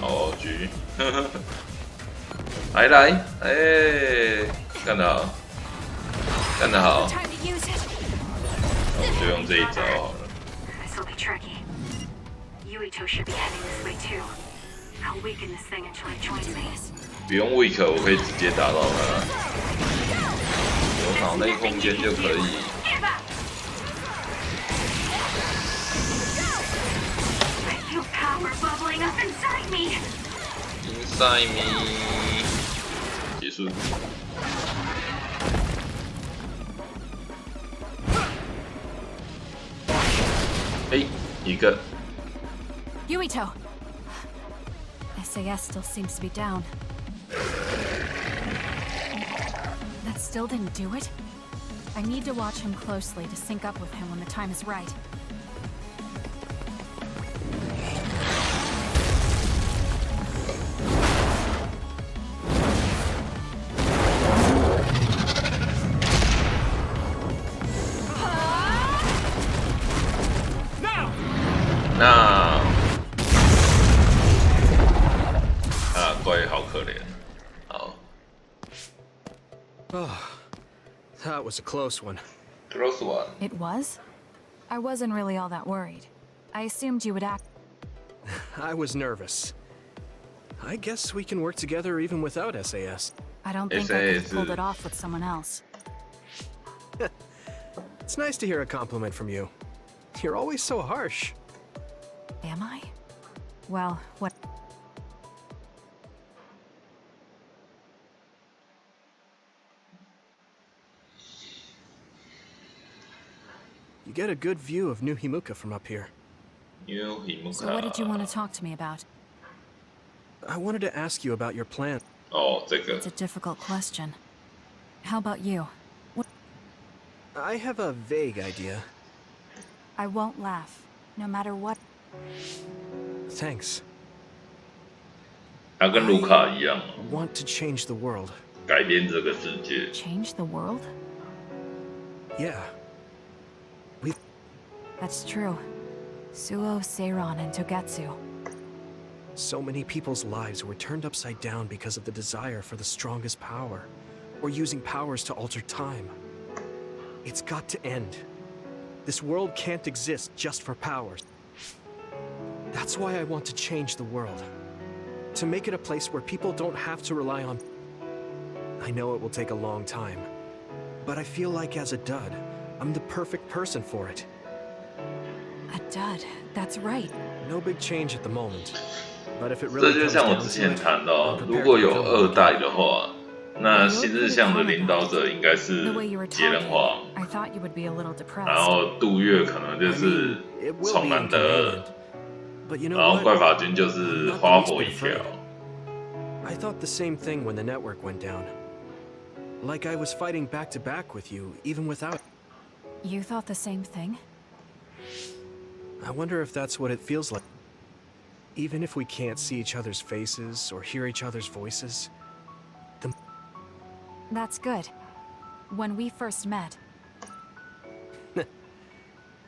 哦，狙。来，哎，干得好，干得好，就用这一招好了。This'll be tricky. Yuito should be heading this way too. I'll weaken this thing until it joins me. 不用 weak， 我可以直接打到他，有脑内空间就可以。I feel power bubbling up inside me. Inside me， 结束。哎，一个。Yuito! SAS still seems to be down. That still didn't do it? I need to watch him closely to sync up with him when the time is right. Now！ 啊，怪好可怜。好。Oh, that was a close one. Close one. It was? I wasn't really all that worried. I assumed you would act. I was nervous. I guess we can work together even without SAS. I don't think I could have pulled it off with someone else. It's nice to hear a compliment from you. You're always so harsh. Am I? Well, what? You get a good view of New Himuka from up here. New Himuka. So what did you want to talk to me about? I wanted to ask you about your plan. Oh, 这个。 It's a difficult question. How about you? What? I have a vague idea. I won't laugh, no matter what. Thanks. 他跟卢卡一样 Want to change the world. 改变这个世界。 Change the world? Yeah. That's true. Suo, Seiron, and Togetsu. So many people's lives were turned upside down because of the desire for the strongest power, or using powers to alter time. It's got to end. This world can't exist just for powers. That's why I want to change the world. To make it a place where people don't have to rely on... I know it will take a long time, but I feel like as a dud, I'm the perfect person for it. A dud, that's right. No big change at the moment. But if it 这 really 就 comes 像我 down 之 to 前 it, 谈到， I'm 如 prepared 果 to 有 kill 二 them. 代的话，那新日向的领导者应该是 The way you were 杰人 talking, 皇， I thought you would be a little 然 depressed. 后杜月可能就是 It will 宠 be 男的， But you know 然后 what? 怪法君就是花火一条。 I thought the same thing when the network went down. Like I was fighting back to back with you, even without... You thought the same thing? I wonder if that's what it feels like. Even if we can't see each other's faces or hear each other's voices. That's good. When we first met,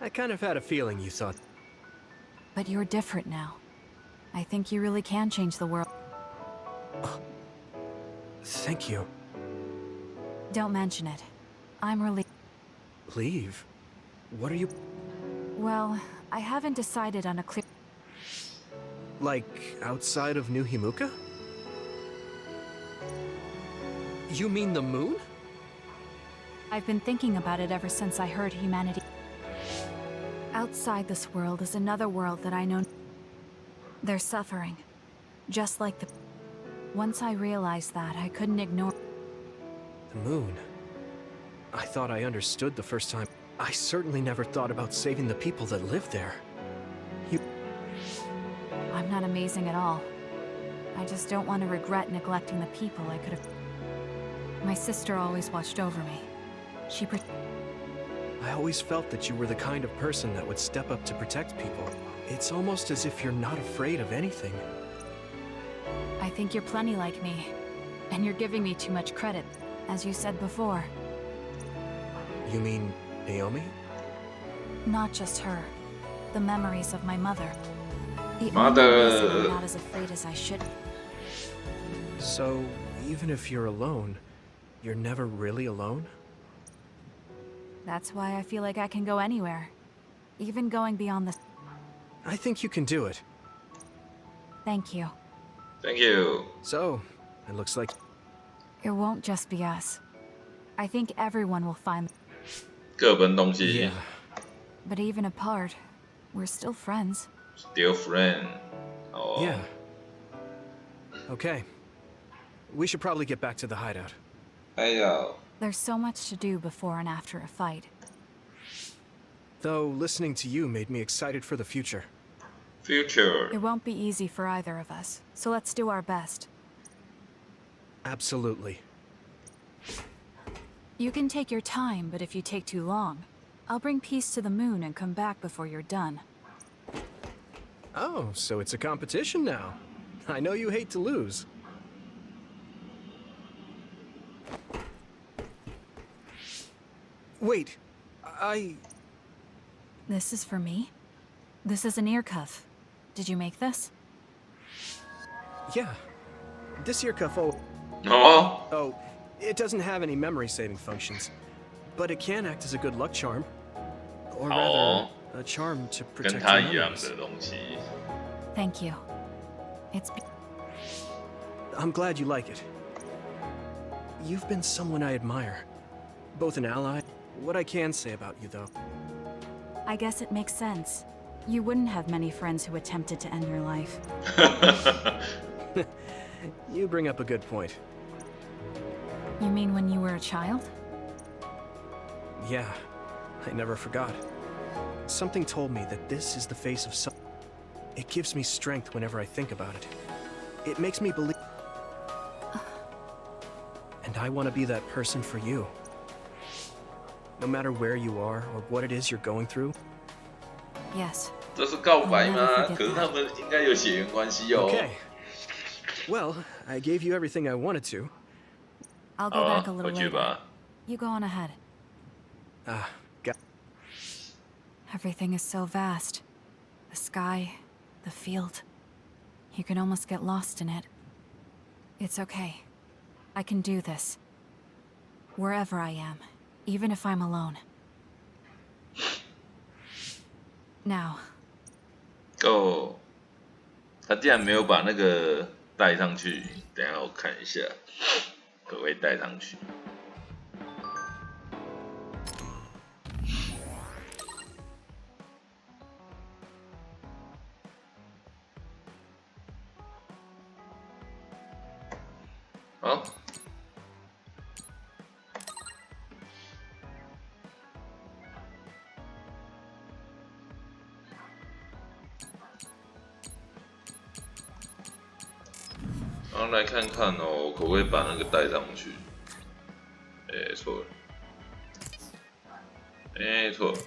I kind of had a feeling you thought... but you're different now. I think you really can change the world. Thank you. Don't mention it. I'm really... Leave? What are you... Well, I haven't decided on a clear... Like, outside of New Himuka? You mean the moon? I've been thinking about it ever since I heard humanity. Outside this world is another world that I know. They're suffering. Just like the... Once I realized that, I couldn't ignore... The moon? I thought I understood the first time. I certainly never thought about saving the people that live there. I'm not amazing at all. I just don't want to regret neglecting the people I could have... My sister always watched over me. She... I always felt that you were the kind of person that would step up to protect people. It's almost as if you're not afraid of anything. I think you're plenty like me. And you're giving me too much credit, as you said before. You mean Naomi? Not just her. The memories of my mother. The Mother. only reason I'm not as afraid as I should. So, even if you're alone, you're never really alone? That's why I feel like I can go anywhere. Even going beyond the... I think you can do it. Thank you. Thank you. So, it looks like... It won't just be us. I think everyone will find... 各奔东西。Yeah. But even apart, we're still friends. Still friend. Oh. Yeah. Okay. We should probably get back to the hideout. Hideout. There's so much to do before and after a fight. Though listening to you made me excited for the future. Future. It won't be easy for either of us, so let's do our best. Absolutely. You can take your time, but if you take too long, I'll bring peace to the moon and come back before you're done. Oh, so it's a competition now. I know you hate to lose. Wait, This is for me? This is an ear cuff. Did you make this? Yeah. This ear cuff, oh... Oh. Oh, it doesn't have any memory saving functions. But it can act as a good luck charm. Or rather, a charm to protect your 跟他一样 memories. 的东西。 Thank you. It's... I'm glad you like it. You've been someone I admire. Both an ally... What I can say about you, though... I guess it makes sense. You wouldn't have many friends who attempted to end your life. You bring up a good point. You mean when you were a child? Yeah, I never forgot. Something told me that this is the face of some... It gives me strength whenever I think about it. It makes me believe... And I want to be that person for you. No matter where you are or what it is you're going through. Yes. 这是告白吗？可是他们应该有血缘关系哦。 Okay. Well, I gave you everything I wanted to. I'll go back a little 回去 later. 吧。 You go on ahead. Got... Everything is so vast. The sky, the field. You can almost get lost in it. It's okay. I can do this. Wherever I am, even if I'm alone. Now. Go. 他竟然没有把那个带上去，等一下我看一下，可不可以带上去？好。然后来看看哦，可不可以把那个带上去？哎，错了，哎，错了。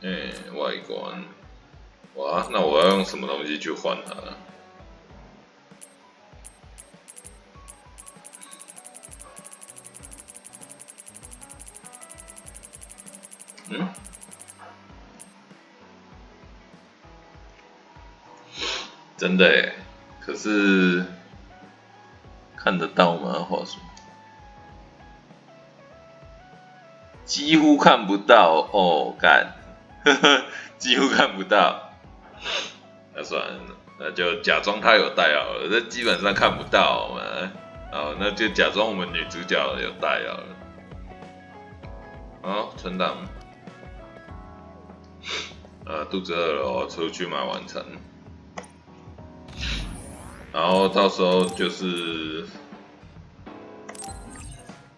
哎，外观，哇，那我要用什么东西去换它？嗯？真的耶，可是看得到吗？话说，几乎看不到哦，干，几乎看不到。那算了，那就假装他有戴好了，这基本上看不到嘛。好，那就假装我们女主角有戴好了。好，存档。肚子饿了哦，出去买晚餐。然后到时候就是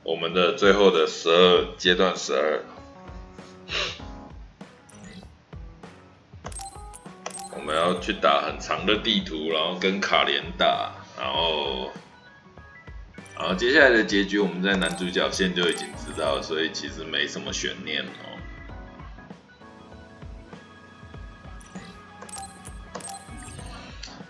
我们的最后的阶段12，我们要去打很长的地图，然后跟卡莲打，然后接下来的结局我们在男主角线就已经知道，所以其实没什么悬念哦。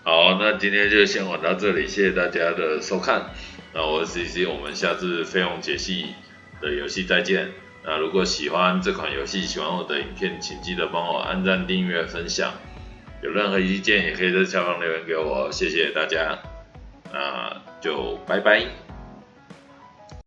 好，那今天就先玩到这里，谢谢大家的收看。那我是 CC， 我们下次绯红结系的游戏再见，那如果喜欢这款游戏，喜欢我的影片，请记得帮我按赞、订阅、分享。有任何意见也可以在下方留言给我，谢谢大家。那就拜拜。